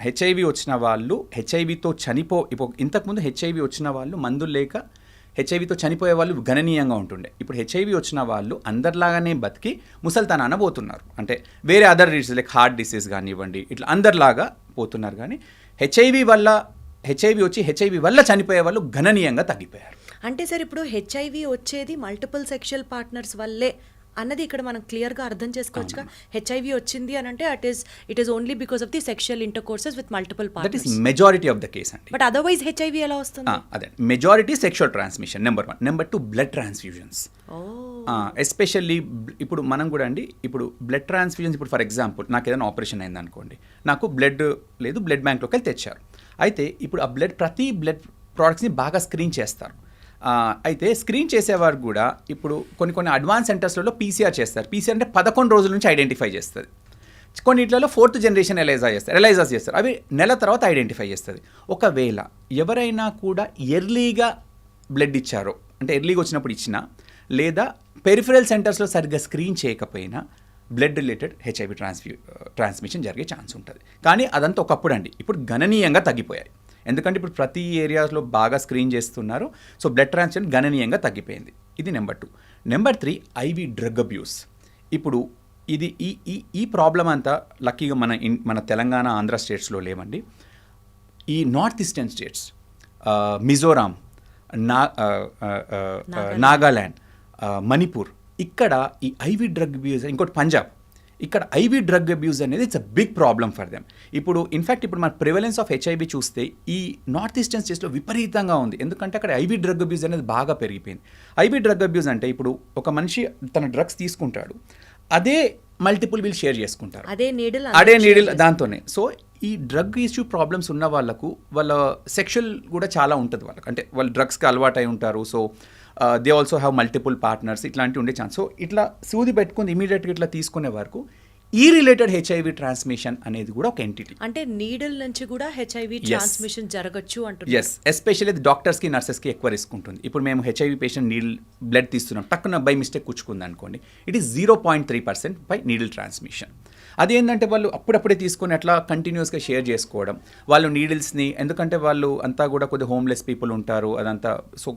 హెచ్ఐవి వచ్చిన వాళ్ళు హెచ్ఐవితో ఇంతకుముందు హెచ్ఐవి వచ్చిన వాళ్ళు మందులు లేక హెచ్ఐవితో చనిపోయే వాళ్ళు గణనీయంగా ఉంటుండే. ఇప్పుడు హెచ్ఐవి వచ్చిన వాళ్ళు అందరిలాగానే బతికి ముసల్తనాన పోతున్నారు, అంటే వేరే other disease like heart disease కానివ్వండి ఇట్లా అందరిలాగా పోతున్నారు. కానీ హెచ్ఐవి వచ్చి హెచ్ఐవి వల్ల చనిపోయే వాళ్ళు గణనీయంగా తగ్గిపోయారు. అంటే సార్ ఇప్పుడు హెచ్ఐవి వచ్చేది మల్టిపుల్ సెక్షువల్ పార్ట్నర్స్ వల్లే అన్నది ఇక్కడ మనం క్లియర్గా అర్థం చేసుకోవచ్చుగా. హెచ్ఐవి వచ్చింది అని అంటే it is only because of the sexual intercourses with multiple partners. That is majority of the case అండి. బట్ అదర్వైజ్ హెచ్ఐవి ఎలా వస్తుంది? అదే majority sexual transmission number 1. Number 2 blood transfusions. Especially ఇప్పుడు మనం కూడా అండి, ఇప్పుడు బ్లడ్ ట్రాన్స్ఫ్యూజన్స్, ఇప్పుడు ఫర్ ఎగ్జాంపుల్ నాకు ఏదైనా ఆపరేషన్ అయింది అనుకోండి, నాకు బ్లడ్ లేదు, బ్లడ్ బ్యాంక్లోకి వెళ్ళి తెచ్చారు. అయితే ఇప్పుడు ఆ ప్రతి బ్లడ్ ప్రోడక్ట్స్ని బాగా స్క్రీన్ చేస్తారు. అయితే స్క్రీన్ చేసేవారు కూడా ఇప్పుడు కొన్ని అడ్వాన్స్ సెంటర్స్లలో పీసీఆర్ చేస్తారు. పీసీఆర్ అంటే 11 రోజుల నుంచి ఐడెంటిఫై చేస్తుంది. కొన్నిట్లలో 4th జనరేషన్ ఎలైజాస్ చేస్తారు, అవి నెల తర్వాత ఐడెంటిఫై చేస్తుంది. ఒకవేళ ఎవరైనా కూడా ఎర్లీగా బ్లడ్ ఇచ్చారో, అంటే ఎర్లీగా వచ్చినప్పుడు ఇచ్చినా లేదా పెరిఫరల్ సెంటర్స్లో సరిగ్గా స్క్రీన్ చేయకపోయినా బ్లడ్ రిలేటెడ్ హెచ్ఐవి ట్రాన్స్మిషన్ జరిగే ఛాన్స్ ఉంటుంది. కానీ అదంతా ఒకప్పుడు అండి, ఇప్పుడు గణనీయంగా తగ్గిపోయాయి. ఎందుకంటే ఇప్పుడు ప్రతి ఏరియాస్లో బాగా స్క్రీన్ చేస్తున్నారు. సో బ్లడ్ ట్రాన్స్మిషన్ గణనీయంగా తగ్గిపోయింది. ఇది number 2. Number 3 IV drug abuse. ఇప్పుడు ఇది ఈ ప్రాబ్లం అంతా లక్కీగా మన తెలంగాణ, ఆంధ్ర స్టేట్స్లో లేవండి. ఈ north eastern states, Mizoram, Nagaland, Manipur, ఇక్కడ ఈ ఐవి డ్రగ్ అబ్యూస్, ఇంకోటి పంజాబ్, ఇక్కడ ఐవి డ్రగ్ అబ్యూస్ అనేది it's a big problem for them. ఇప్పుడు ఇన్ఫ్యాక్ట్ ఇప్పుడు మన ప్రివలెన్స్ ఆఫ్ హెచ్ఐవి చూస్తే ఈ నార్త్ ఈస్టర్న్ స్టేట్స్లో విపరీతంగా ఉంది. ఎందుకంటే అక్కడ ఐవి డ్రగ్ అబ్యూస్ అనేది బాగా పెరిగిపోయింది. ఐవి డ్రగ్ అబ్యూస్ అంటే ఇప్పుడు ఒక మనిషి తన డ్రగ్స్ తీసుకుంటాడు, అదే మల్టిపుల్ వీళ్ళు షేర్ చేసుకుంటారు, అదే నీడిల్ దాంతోనే. సో ఈ డ్రగ్ ఇష్యూ ప్రాబ్లమ్స్ ఉన్న వాళ్ళకు వాళ్ళ సెక్షువల్ కూడా చాలా ఉంటుంది వాళ్ళకి, అంటే వాళ్ళు డ్రగ్స్కి అలవాటు అయి ఉంటారు. So they also have multiple partners, ఇట్లాంటివి ఉండే ఛాన్స్. సో ఇట్లా సూది పెట్టుకుని ఇమీడియట్గా ఇట్లా తీసుకునే వరకు ఈ రిలేటెడ్ హెచ్ఐవి ట్రాన్స్మిషన్ అనేది కూడా ఒక ఎంటిటీ. అంటే నీడిల్ నుంచి కూడా హెచ్ఐవి ట్రాన్స్మిషన్ జరగచ్చు అంటున్నారు. ఎస్, ఎస్పెషల్లీ డాక్టర్స్కి, నర్సెస్కి ఎక్కువ రిస్క్ ఉంటుంది. ఇప్పుడు మేము హెచ్ఐవి పేషెంట్ నీడిల్ బ్లడ్ తీస్తున్నాం, టక్కున బై మిస్టేక్ కూర్చుకుంది అనుకోండి, it is 0.3% by needle transmission. అదేంటంటే వాళ్ళు అప్పుడప్పుడే తీసుకొని అట్లా కంటిన్యూస్గా షేర్ చేసుకోవడం, వాళ్ళు నీడిల్స్ని, ఎందుకంటే వాళ్ళు అంతా కూడా కొద్దిగా హోమ్లెస్ పీపుల్ ఉంటారు, అదంతా. సో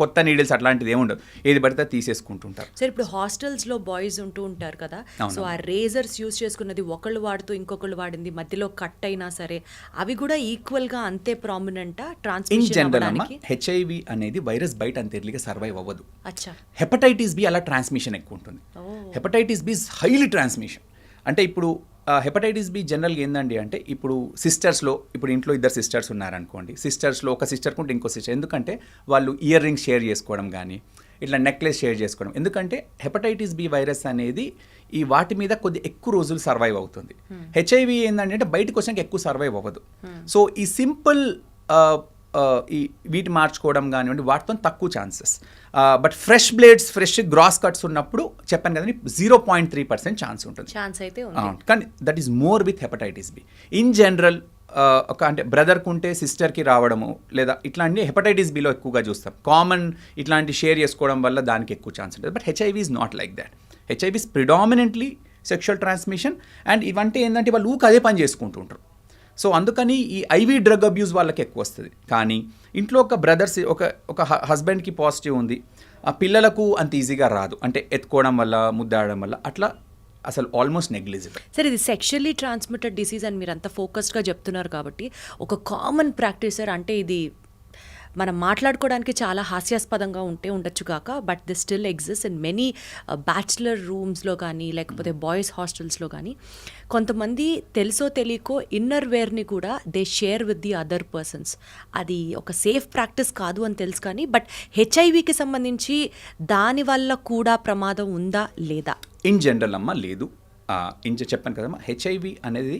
కొత్త నీడిల్స్ అట్లాంటిది ఏముండదు, ఏది పడితే తీసేసుకుంటుంటారు. సరే, ఇప్పుడు హాస్టల్స్లో బాయ్స్ ఉంటూ ఉంటారు కదా, సో ఆ రేజర్స్ యూజ్ చేసుకున్నది ఒకళ్ళు వాడుతూ ఇంకొకళ్ళు వాడింది మధ్యలో కట్ అయినా సరే, అవి కూడా ఈక్వల్గా అంతే ప్రామినెంటా ట్రాన్స్మిషన్? ఇన్ జనరల్ అమ్మా, హెచ్ఐవి అనేది వైరస్ బయట అంత ఎర్లీగా సర్వైవ్ అవ్వదు. అచ్చా. హెపటైటిస్ బి అలా ట్రాన్స్మిషన్ ఎక్కువ ఉంటుంది. Hepatitis B is highly transmission. అంటే ఇప్పుడు హెపటైటిస్ బి జనరల్గా ఏందండి అంటే, ఇప్పుడు సిస్టర్స్లో, ఇప్పుడు ఇంట్లో 2 సిస్టర్స్ ఉన్నారనుకోండి, సిస్టర్స్లో ఒక సిస్టర్ ఉంటే ఇంకో సిస్టర్, ఎందుకంటే వాళ్ళు ఇయర్ రింగ్స్ షేర్ చేసుకోవడం కానీ ఇట్లా నెక్లెస్ షేర్ చేసుకోవడం. ఎందుకంటే హెపటైటిస్ బి వైరస్ అనేది ఈ వాటి మీద కొద్ది ఎక్కువ రోజులు సర్వైవ్ అవుతుంది. హెచ్ఐవి ఏంటంటే బయటకు వచ్చాక ఎక్కువ సర్వైవ్ అవ్వదు. సో ఈ సింపుల్ ఈ వీటి మార్చుకోవడం కానివ్వండి, వాటితో తక్కువ chances. But fresh gross cuts ఉన్నప్పుడు చెప్పాను కదండి 0.3% ఛాన్స్ ఉంటుంది. కానీ that is more with hepatitis B. In general అంటే బ్రదర్కి ఉంటే సిస్టర్కి రావడము లేదా ఇట్లాంటి హెపటైటిస్ బిలో ఎక్కువగా చూస్తాం. కామన్ ఇట్లాంటి షేర్ చేసుకోవడం వల్ల దానికి ఎక్కువ ఛాన్స్ ఉంటుంది. But HIV is not like that. HIV is predominantly sexual transmission. And ఇవంటే ఏంటంటే వాళ్ళు అదే పని చేసుకుంటూ ఉంటారు. సో అందుకని ఈ ఐవి డ్రగ్ అబ్యూస్ వాళ్ళకి ఎక్కువ వస్తుంది. కానీ ఇంట్లో ఒక బ్రదర్స్, ఒక హస్బెండ్కి పాజిటివ్ ఉంది, ఆ పిల్లలకు అంత ఈజీగా రాదు, అంటే ఎత్తుకోవడం వల్ల, ముద్దాడడం వల్ల, అట్లా అసలు ఆల్మోస్ట్ నెగ్లిజిబుల్. సరే, ఇది సెక్షువల్లీ ట్రాన్స్మిటెడ్ డిసీజ్ అని మీరు అంత ఫోకస్డ్గా చెప్తున్నారు కాబట్టి ఒక కామన్ ప్రాక్టీసర్, అంటే ఇది మనం మాట్లాడుకోవడానికి చాలా హాస్యాస్పదంగా ఉండొచ్చు కాక but this still exist in many bachelor రూమ్స్లో కానీ లేకపోతే బాయ్స్ హాస్టల్స్లో కానీ కొంతమంది తెలుసో తెలియకో ఇన్నర్ వేర్ని కూడా they share with the other persons. అది ఒక సేఫ్ ప్రాక్టీస్ కాదు అని తెలుసు కానీ బట్ హెచ్ఐవికి సంబంధించి దానివల్ల కూడా ప్రమాదం ఉందా లేదా? ఇన్ జనరల్ అమ్మ లేదు. చెప్పాను కదమ్మా, హెచ్ఐవి అనేది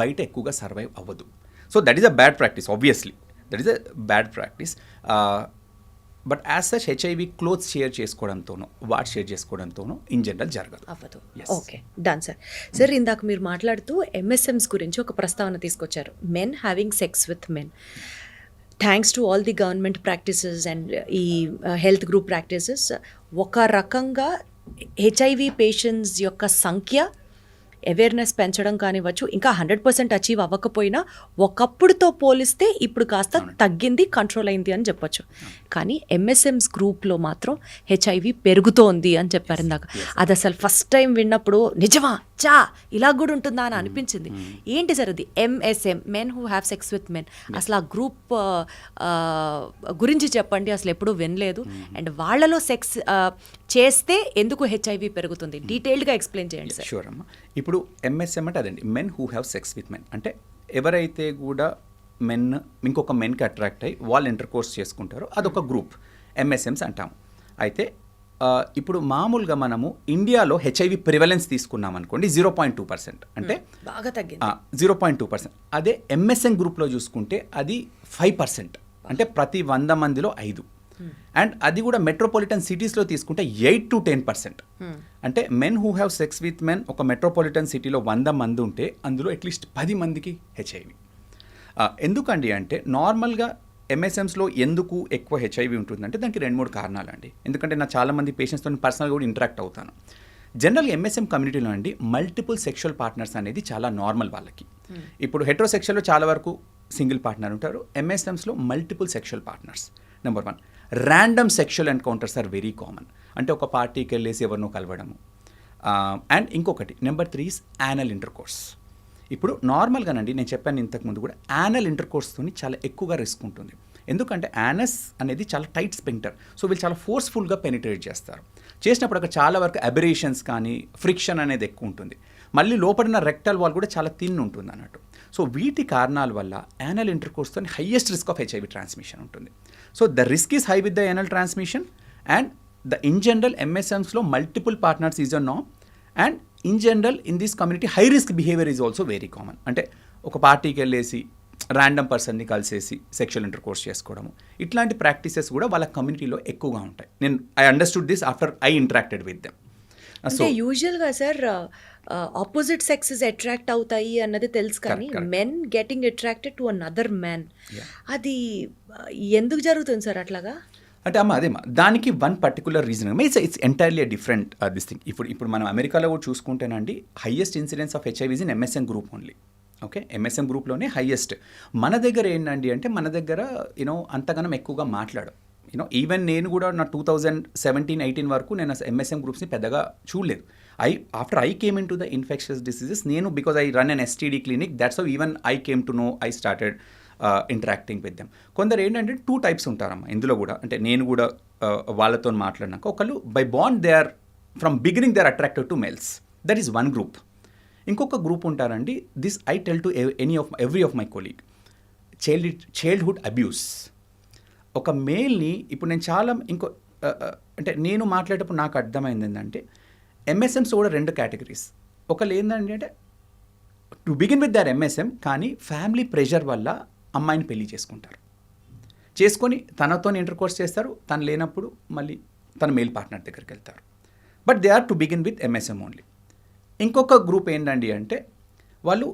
బయట ఎక్కువగా సర్వైవ్ అవ్వదు. So that is a bad practice, obviously that is a bad practice. But as such HIV clothes share చేసుకోవడంతోనో వాట్ షేర్ చేసుకోవడంతోనో ఇన్ జనరల్ జరగదు. అవ్వదు. Okay, done sir. సార్ ఇందాక మీరు మాట్లాడుతూ ఎంఎస్ఎంస్ గురించి ఒక ప్రస్తావన తీసుకొచ్చారు, men having sex with men. Thanks to all the government practices and ఈ హెల్త్ గ్రూప్ ప్రాక్టీసెస్ ఒక రకంగా హెచ్ఐవి పేషెంట్స్ యొక్క సంఖ్య అవేర్నెస్ పెంచడం కానివ్వచ్చు, ఇంకా 100% అచీవ్ అవ్వకపోయినా ఒకప్పుడుతో పోలిస్తే ఇప్పుడు కాస్త తగ్గింది, కంట్రోల్ అయింది అని చెప్పొచ్చు. కానీ ఎంఎస్ఎంస్ గ్రూప్లో మాత్రం హెచ్ఐవి పెరుగుతోంది అని చెప్పారు ఇందాక. అది అసలు ఫస్ట్ టైం విన్నప్పుడు నిజమా ఇలా కూడా ఉంటుందా అని అనిపించింది. ఏంటి సార్ అది MSM, men who have sex with men? అసలు ఆ గ్రూప్ గురించి చెప్పండి, అసలు ఎప్పుడూ వినలేదు. అండ్ వాళ్ళలో సెక్స్ చేస్తే ఎందుకు హెచ్ఐవి పెరుగుతుంది, డీటెయిల్డ్గా ఎక్స్ప్లెయిన్ చేయండి సార్. షూర్ అమ్మా. ఇప్పుడు ఎంఎస్ఎం అంటే అదండి, men who have sex with men. అంటే ఎవరైతే కూడా మెన్ ఇంకొక మెన్కి అట్రాక్ట్ అయ్యి వాళ్ళు ఇంటర్ కోర్స్ చేసుకుంటారో అదొక గ్రూప్, ఎంఎస్ఎంస్ అంటాము. అయితే ఇప్పుడు మామూలుగా మనము ఇండియాలో హెచ్ఐవి ప్రివలెన్స్ తీసుకున్నాం అనుకోండి 0.2%, అంటే బాగా తగ్గింది 0.2%. అదే ఎంఎస్ఎం గ్రూప్లో చూసుకుంటే అది 5%, అంటే ప్రతి 100 మందిలో 5. అండ్ అది కూడా మెట్రోపాలిటన్ సిటీస్లో తీసుకుంటే 8 to 10%. అంటే men who have sex with men ఒక మెట్రోపాలిటన్ సిటీలో 100 మంది ఉంటే అందులో అట్లీస్ట్ 10 మందికి హెచ్ఐవి. ఎందుకండి అంటే నార్మల్గా ఎంఎస్ఎంస్లో ఎందుకు ఎక్కువ హెచ్ఐవి ఉంటుందంటే దానికి 2-3 కారణాలు అండి. ఎందుకంటే నా చాలామంది పేషెంట్స్తో పర్సనల్గా కూడా ఇంటరాక్ట్ అవుతాను. జనరల్గా ఎంఎస్ఎం కమ్యూనిటీలో అండి మల్టిపుల్ సెక్షువల్ పార్ట్నర్స్ అనేది చాలా నార్మల్ వాళ్ళకి. ఇప్పుడు హెట్రోసెక్షువల్లో చాలా వరకు సింగిల్ పార్ట్నర్ ఉంటారు, ఎంఎస్ఎంస్లో multiple sexual partners. Number 1, random sexual encounters are very common, అంటే ఒక పార్టీకి వెళ్ళేసి ఎవరినో కలవడము. అండ్ ఇంకొకటి నెంబర్ 3 ఈస్ యానల్ ఇంటర్కోర్స్. ఇప్పుడు నార్మల్గానండి నేను చెప్పాను ఇంతకుముందు కూడా యానల్ ఇంటర్కోర్స్తో చాలా ఎక్కువగా రిస్క్ ఉంటుంది. ఎందుకంటే యానస్ అనేది చాలా టైట్ స్పింక్టర్, సో వీళ్ళు చాలా ఫోర్స్ఫుల్గా పెనిట్రేట్ చేస్తారు. చేసినప్పుడు అక్కడ చాలా వరకు అబరేషన్స్ కానీ ఫ్రిక్షన్ అనేది ఎక్కువ ఉంటుంది. మళ్ళీ లోపడిన రెక్టల్ వాల్ కూడా చాలా థిన్ ఉంటుంది అన్నట్టు. సో వీటి కారణాల వల్ల యానల్ ఇంటర్కోర్స్తో highest risk of HIV transmission ఉంటుంది. So the risk is high with the anal transmission and the in general ఎంఎస్ఎంస్లో multiple partners is a norm. And in general in this community high risk behaviour is also very common. అంటే ఒక పార్టీకి వెళ్ళేసి ర్యాండమ్ పర్సన్ని కలిసేసి సెక్షువల్ ఇంటర్కోర్స్ చేసుకోవడము, ఇట్లాంటి ప్రాక్టీసెస్ కూడా వాళ్ళ కమ్యూనిటీలో ఎక్కువగా ఉంటాయి. నేను I understood this after I interacted with them. అంటే యూజువల్గా సార్ ఆపోజిట్ సెక్సెస్ అట్రాక్ట్ అవుతాయి అన్నది తెలుసు, కానీ men getting attracted to another man, అది ఎందుకు జరుగుతుంది సార్ అట్లాగా? అంటే అదే దానికి one particular reason it's entirely different this thing. ఇప్పుడు మనం అమెరికాలో కూడా చూసుకుంటేనండి highest incidence of HIV in MSM group only. Okay, MSM గ్రూప్లోనే హైయెస్ట్. మన దగ్గర ఏంటండి అంటే మన దగ్గర అంతగానం ఎక్కువగా మాట్లాడం. ఈవెన్ నేను కూడా నా 2017-18 వరకు నేను ఎంఎస్ఎం గ్రూప్స్ని పెద్దగా చూడలేదు. After I came in to the infectious diseases, నేను because I run an STD clinic, that's how even I came to know I started interacting with them. కొందరు ఏంటంటే 2 types ఉంటారమ్మా ఇందులో కూడా. అంటే నేను కూడా వాళ్ళతో మాట్లాడినాక ఒకళ్ళు by bond they are from beginning they are attracted to males, that is one group. ఇంకొక గ్రూప్ ఉంటారండి, this I tell to every of my colleague, childhood abuse. ఒక మేల్ని ఇప్పుడు నేను చాలా అంటే నేను మాట్లాడేటప్పుడు నాకు అర్థమైంది ఏంటంటే ఎంఎస్ఎంస్ కూడా 2 categories. ఒకళ్ళు ఏంటంటే to begin with their MSM, కానీ ఫ్యామిలీ ప్రెషర్ వల్ల అమ్మాయిని పెళ్లి చేసుకొని తనతో ఇంటర్కోర్స్ చేస్తారు, తను లేనప్పుడు మళ్ళీ తన మేల్ పార్ట్నర్ దగ్గరికి వెళ్తారు. But they are to begin with MSM only. ఇంకొక గ్రూప్ ఏంటండి అంటే వాళ్ళు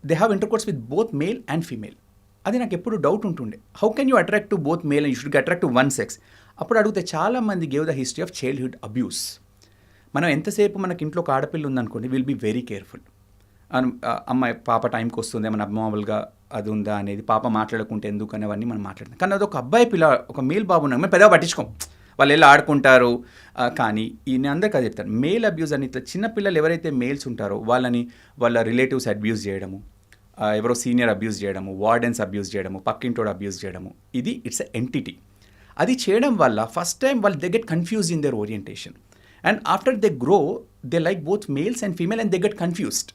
they have intercourse with both male and female. అది నాకు ఎప్పుడు డౌట్ ఉంటుండే, how can you attract to both male and you should attract to one sex? అప్పుడు అడిగితే చాలామంది gave the history of childhood abuse. మనం ఎంతసేపు మనకి ఇంట్లో ఒక ఆడపిల్ల ఉందనుకోండి, విల్ బీ వెరీ కేర్ఫుల్. అమ్మాయి పాప టైంకి వస్తుంది, ఏమైనా అబ్నార్మల్గా అది ఉందా అనేది, పాప మాట్లాడుకుంటే ఎందుకు అనేవన్నీ మనం మాట్లాడతాం. కానీ అది ఒక అబ్బాయి పిల్ల, ఒక మేల్ బాబు ఉన్నాం, మేము పెద్దగా పట్టించుకోం, వాళ్ళు వెళ్ళి ఆడుకుంటారు. కానీ నేను అందరికీ అది చెప్తాను, మేల్ అబ్యూస్ అని ఇట్లా చిన్నపిల్లలు ఎవరైతే మేల్స్ ఉంటారో వాళ్ళని వాళ్ళ రిలేటివ్స్ అబ్యూస్ చేయడము, ఎవరో సీనియర్ అబ్యూస్ చేయడము, వార్డెన్స్ అబ్యూస్ చేయడము, పక్కింటోడు అబ్యూస్ చేయడము, ఇది ఇట్స్ ఎ ఎంటిటీ. అది చేయడం వల్ల ఫస్ట్ టైం వాళ్ళు they get confuse in their orientation, and after they grow they like both males and female and they get confused.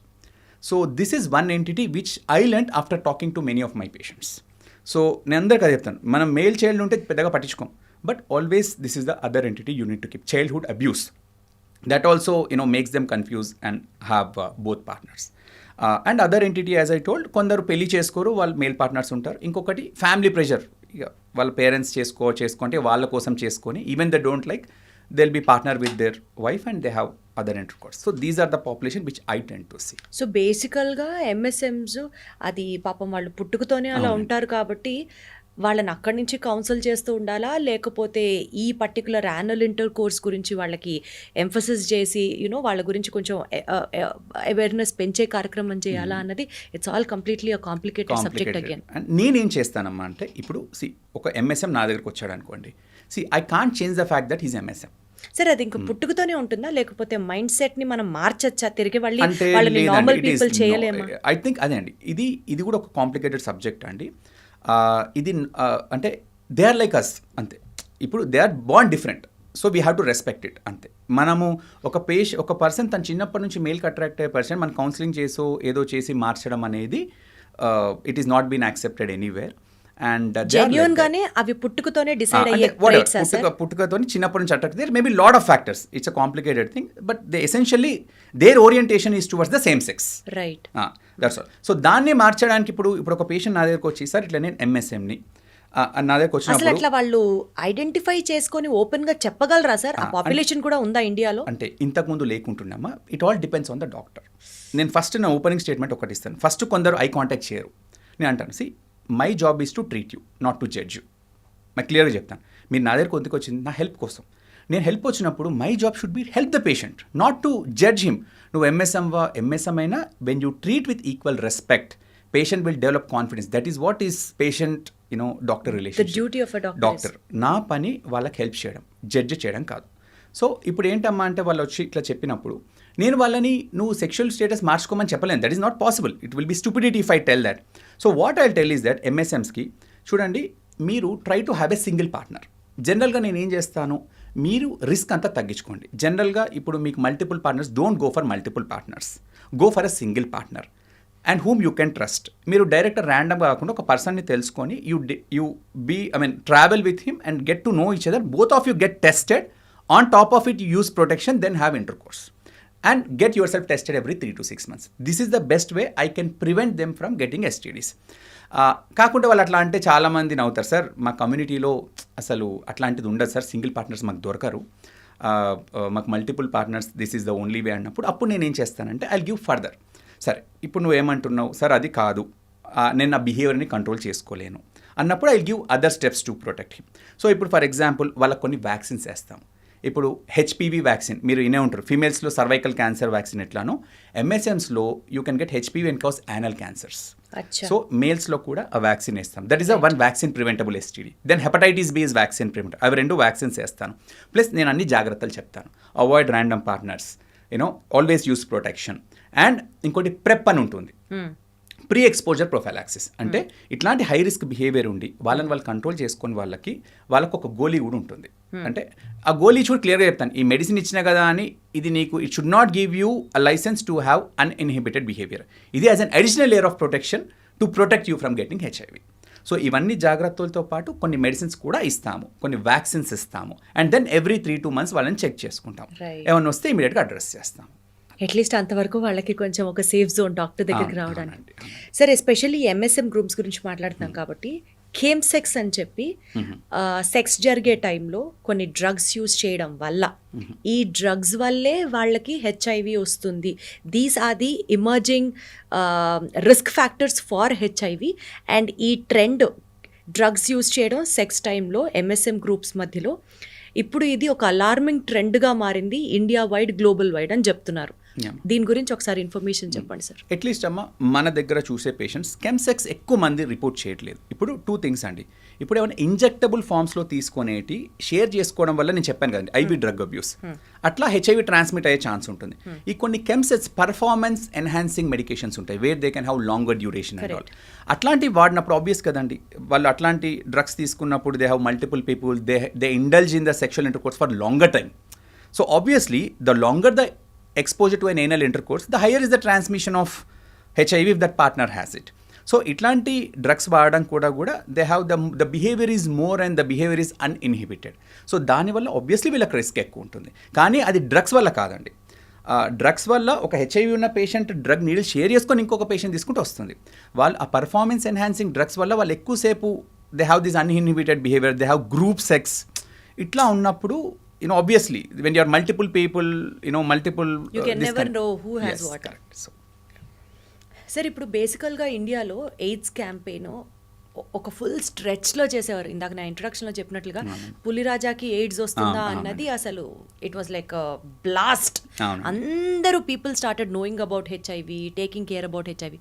So this is one entity which I learned after talking to many of my patients. So నేను అందరికీ అది చెప్తాను, మనం మేల్ చైల్డ్ ఉంటే పెద్దగా పట్టించుకోం, but always this is the other entity you need to keep. Childhood abuse, that also makes them confused and have both partners. And other entity, as I told, కొందరు పెళ్లి చేసుకోరు, వాళ్ళు మేల్ పార్ట్నర్స్ ఉంటారు. ఇంకొకటి ఫ్యామిలీ ప్రెషర్, ఇక వాళ్ళ పేరెంట్స్ చేసుకుంటే వాళ్ళ కోసం చేసుకొని even they don't like, they will be partner with their wife and they have other intercourse. So these are the population which I tend to see. So బేసికల్గా ఎంఎస్ఎమ్స్ అది పాపం వాళ్ళు పుట్టుకతోనే అలా ఉంటారు కాబట్టి వాళ్ళని అక్కడి నుంచి కౌన్సిల్ చేస్తూ ఉండాలా, లేకపోతే ఈ పర్టికులర్ యాన్యువల్ ఇంటర్ కోర్స్ గురించి వాళ్ళకి ఎంఫసిస్ చేసి వాళ్ళ గురించి కొంచెం అవేర్నెస్ పెంచే కార్యక్రమం చేయాలా అన్నది it's all completely a complicated subject again. నేనేం చేస్తానమ్మా అంటే, ఇప్పుడు ఒక ఎంఎస్ఎం నా దగ్గరకు వచ్చాడు అనుకోండి, I can't change the fact that he's MSM. సరే, అది ఇంకా పుట్టుకతోనే ఉంటుందా, లేకపోతే మైండ్ సెట్ ని మనం మార్చచ్చా, తిరిగి వాళ్ళని నార్మల్ పీపుల్ చేయలేమా? ఐ థింక్ అదే అండి, ఇది కూడా ఒక కాంప్లికేటెడ్ సబ్జెక్ట్ అండి. ఇది అంటే దే ఆర్ లైక్ అస్ అంతే. ఇప్పుడు they are born different, so we have to respect it అంతే. మనము ఒక పర్సన్ తన చిన్నప్పటి నుంచి మేల్కి అట్రాక్ట్ అయ్యే పర్సన్ మనం కౌన్సిలింగ్ చేసో ఏదో చేసి మార్చడం అనేది it is not been accepted anywhere. And genuine గానే అవి పుట్టుకతోనే డిసైడ్ అయ్యే ట్రైట్స్ ఆ సార్? పుట్టుకతోని చిన్నప్పటి నుంచి attract, there may be lot of factors, it's a complicated thing, but they essentially their orientation is towards the same sex. Right, that's all. So దాన్ని మార్చడానికి ఇప్పుడు ఒక పేషెంట్ నా దగ్గరకు వచ్చి, సార్ ఇట్లా నేను ఎంఎస్ఎంని నా దగ్గరకు వచ్చినప్పుడు అట్లా వాళ్ళు ఐడెంటిఫై చేసుకొని ఓపెన్ గా చెప్పగలరా సార్? ఆ పాపులేషన్ కూడా ఉందా ఇండియాలో? అంటే ఇంతకుముందు లేకుంటున్నామా, it all depends on the doctor. నేను ఫస్ట్ నా ఓపెనింగ్ స్టేట్మెంట్ ఒకటి ఇస్తాను. ఫస్ట్ కొందరు ఐ కాంటాక్ట్ చేయరు. నేను అంటాను, my job is to treat you, not to judge you. నాకు క్లియర్గా చెప్తాను, మీరు నా దగ్గరకు ఎందుకు వచ్చింది? నా హెల్ప్ కోసం. నేను హెల్ప్ వచ్చినప్పుడు my job should be help the patient, not to judge him. నువ్వు ఎంఎస్ఎం అయినా when you treat with equal respect, patient will develop confidence. That is what is patient doctor relation. Doctor నా పని వాళ్ళకి హెల్ప్ చేయడం, జడ్జ్ చేయడం కాదు. సో ఇప్పుడు ఏంటమ్మా అంటే, వాళ్ళు వచ్చి ఇట్లా చెప్పినప్పుడు నేను వాళ్ళని నువ్వు సెక్షువల్ స్టేటస్ మార్చుకోమని చెప్పలేను. That is not possible. It will be stupidity if I tell that. So what I tell is that ఎంఎస్ఎమ్స్కి చూడండి, మీరు try to have a single partner. జనరల్గా నేను ఏం చేస్తాను, మీరు రిస్క్ అంతా తగ్గించుకోండి. జనరల్గా ఇప్పుడు మీకు multiple partners, don't go for multiple partners, go for a single partner and whom you can trust. మీరు డైరెక్ట్ ర్యాండమ్గా కాకుండా ఒక పర్సన్ని తెలుసుకొని travel with him and get to know each other. Both of you get tested. On top of it use protection, then have intercourse and get yourself tested every 3 to 6 months. This is the best way I can prevent them from getting STDs. కాకుండా వాళ్ళు అట్లా అంటే చాలామంది నవ్వుతారు, సార్ మా కమ్యూనిటీలో అసలు అట్లాంటిది ఉండదు సార్, సింగిల్ పార్ట్నర్స్ మాకు దొరకరు, మాకు multiple partners this is the only way అన్నప్పుడు అప్పుడు నేను ఏం చేస్తానంటే ఐ గివ్ ఫర్దర్. సరే ఇప్పుడు నువ్వేమంటున్నావు సార్, అది కాదు, నేను నా బిహేవియర్ని కంట్రోల్ చేసుకోలేను అన్నప్పుడు I give other steps to protect him. So ఇప్పుడు ఫర్ ఎగ్జాంపుల్ వాళ్ళకి కొన్ని వ్యాక్సిన్స్ వేస్తాం. ఇప్పుడు హెచ్పివి వ్యాక్సిన్ మీరు వినే ఉంటారు, ఫీమేల్స్లో సర్వైకల్ క్యాన్సర్ వ్యాక్సిన్ ఎట్లానో ఎంఎస్ఎమ్స్లో you can get HPV and cause anal cancers. So మేల్స్లో కూడా ఆ వ్యాక్సిన్ వేస్తాం. That is a one vaccine preventable STD. Then hepatitis B is vaccine preventable. అవి 2 వ్యాక్సిన్స్ వేస్తాను. ప్లస్ నేను అన్ని జాగ్రత్తలు చెప్తాను. Avoid random partners, always use protection. And ఇంకోటి ప్రెప్ అని ఉంటుంది, ప్రీ ఎక్స్పోజర్ ప్రొఫైలాక్సిస్. అంటే ఇట్లాంటి హై రిస్క్ బిహేవియర్ ఉండి వాళ్ళు కంట్రోల్ చేసుకుని వాళ్ళకి ఒక గోలీ కూడా ఉంటుంది. అంటే ఆ గోలీ చూడు క్లియర్గా చెప్తాను, ఈ మెడిసిన్ ఇచ్చినా కదా అని ఇది నీకు it should not give you a licence to have uninhibited behaviour. ఇది as an additional layer of protection to protect you from getting HIV. So ఇవన్నీ జాగ్రత్తలతో పాటు కొన్ని మెడిసిన్స్ కూడా ఇస్తాము, కొన్ని వ్యాక్సిన్స్ ఇస్తాము. అండ్ దెన్ ఎవ్రీ 3-2 months వాళ్ళని చెక్ చేసుకుంటాం. ఏమన్నా వస్తే ఇమీడియట్గా అడ్రస్ చేస్తాము. అట్లీస్ట్ అంతవరకు వాళ్ళకి కొంచెం ఒక సేఫ్ జోన్ డాక్టర్ దగ్గరికి రావడానికి. సరే, ఎస్పెషల్లీ ఎంఎస్ఎం గ్రూప్స్ గురించి మాట్లాడుతున్నాం కాబట్టి కేమ్ సెక్స్ అని చెప్పి సెక్స్ జరిగే టైంలో కొన్ని డ్రగ్స్ యూజ్ చేయడం వల్ల ఈ డ్రగ్స్ వల్లే వాళ్ళకి హెచ్ఐవి వస్తుంది. These are the emerging risk factors for HIV. And ఈ ట్రెండ్ డ్రగ్స్ యూజ్ చేయడం సెక్స్ టైంలో ఎంఎస్ఎం గ్రూప్స్ మధ్యలో ఇప్పుడు ఇది ఒక అలార్మింగ్ ట్రెండ్గా మారింది ఇండియా వైడ్, గ్లోబల్ వైడ్ అని చెప్తున్నారు. Yeah. దీని గురించి ఒకసారి ఇన్ఫర్మేషన్ చెప్పండి సార్. అట్లీస్ట్ అమ్మ మన దగ్గర చూసే పేషెంట్స్ కెమ్సెక్స్ ఎక్కువ మంది రిపోర్ట్ చేయట్లేదు. ఇప్పుడు 2 థింగ్స్ అండి. ఇప్పుడు ఏమైనా ఇంజెక్టబుల్ ఫామ్స్లో తీసుకునేటి షేర్ చేసుకోవడం వల్ల నేను చెప్పాను కదండి ఐవి డ్రగ్ అబ్యూస్, అట్లా హెచ్ఐవి ట్రాన్స్మిట్ అయ్యే ఛాన్స్ ఉంటుంది. ఈ కొన్ని కెమ్సెట్స్ పర్ఫార్మెన్స్ ఎన్హాన్సింగ్ మెడికేషన్స్ ఉంటాయి where they can have longer duration and all. అట్లాంటివి వాడినప్పుడు ఆబ్వియస్ కదండి, వాళ్ళు అట్లాంటి డ్రగ్స్ తీసుకున్నప్పుడు they have multiple people, they indulge in the sexual intercourse for longer time. So obviously the longer the exposure to an anal intercourse, the higher is the transmission of HIV if that partner has it. So itlanti drugs vaadam kuda they have the behavior is more and the behavior is uninhibited. So dani valla obviously villaki risk ekku untundi, కానీ అది డ్రగ్స్ వల్ల కాదండి. డ్రగ్స్ వల్ల ఒక హెచ్ఐవి ఉన్న పేషెంట్ డ్రగ్ నీడిల్ షేర్ చేసుకొని ఇంకొక పేషెంట్ తీసుకుంటూ వస్తుంది. వాళ్ళు ఆ పర్ఫార్మెన్స్ ఎన్హాన్సింగ్ డ్రగ్స్ వల్ల వాళ్ళు ఎక్కువసేపు they have this uninhibited behaviour, they have group sex. ఇట్లా ఉన్నప్పుడు obviously when you are multiple people, multiple you can never know who has yes, what. Correct. So sir ఇప్పుడు బేసికల్గా ఇండియాలో ఎయిడ్స్ క్యాంపెయిన్ ఒక ఫుల్ స్ట్రెచ్లో చేసేవారు. ఇందాక నా ఇంట్రొడక్షన్లో చెప్పినట్లుగా పులిరాజాకి ఎయిడ్స్ వస్తుందా అన్నది అసలు ఇట్ వాస్ లైక్ బ్లాస్ట్. అందరూ people started knowing about HIV, taking care about HIV.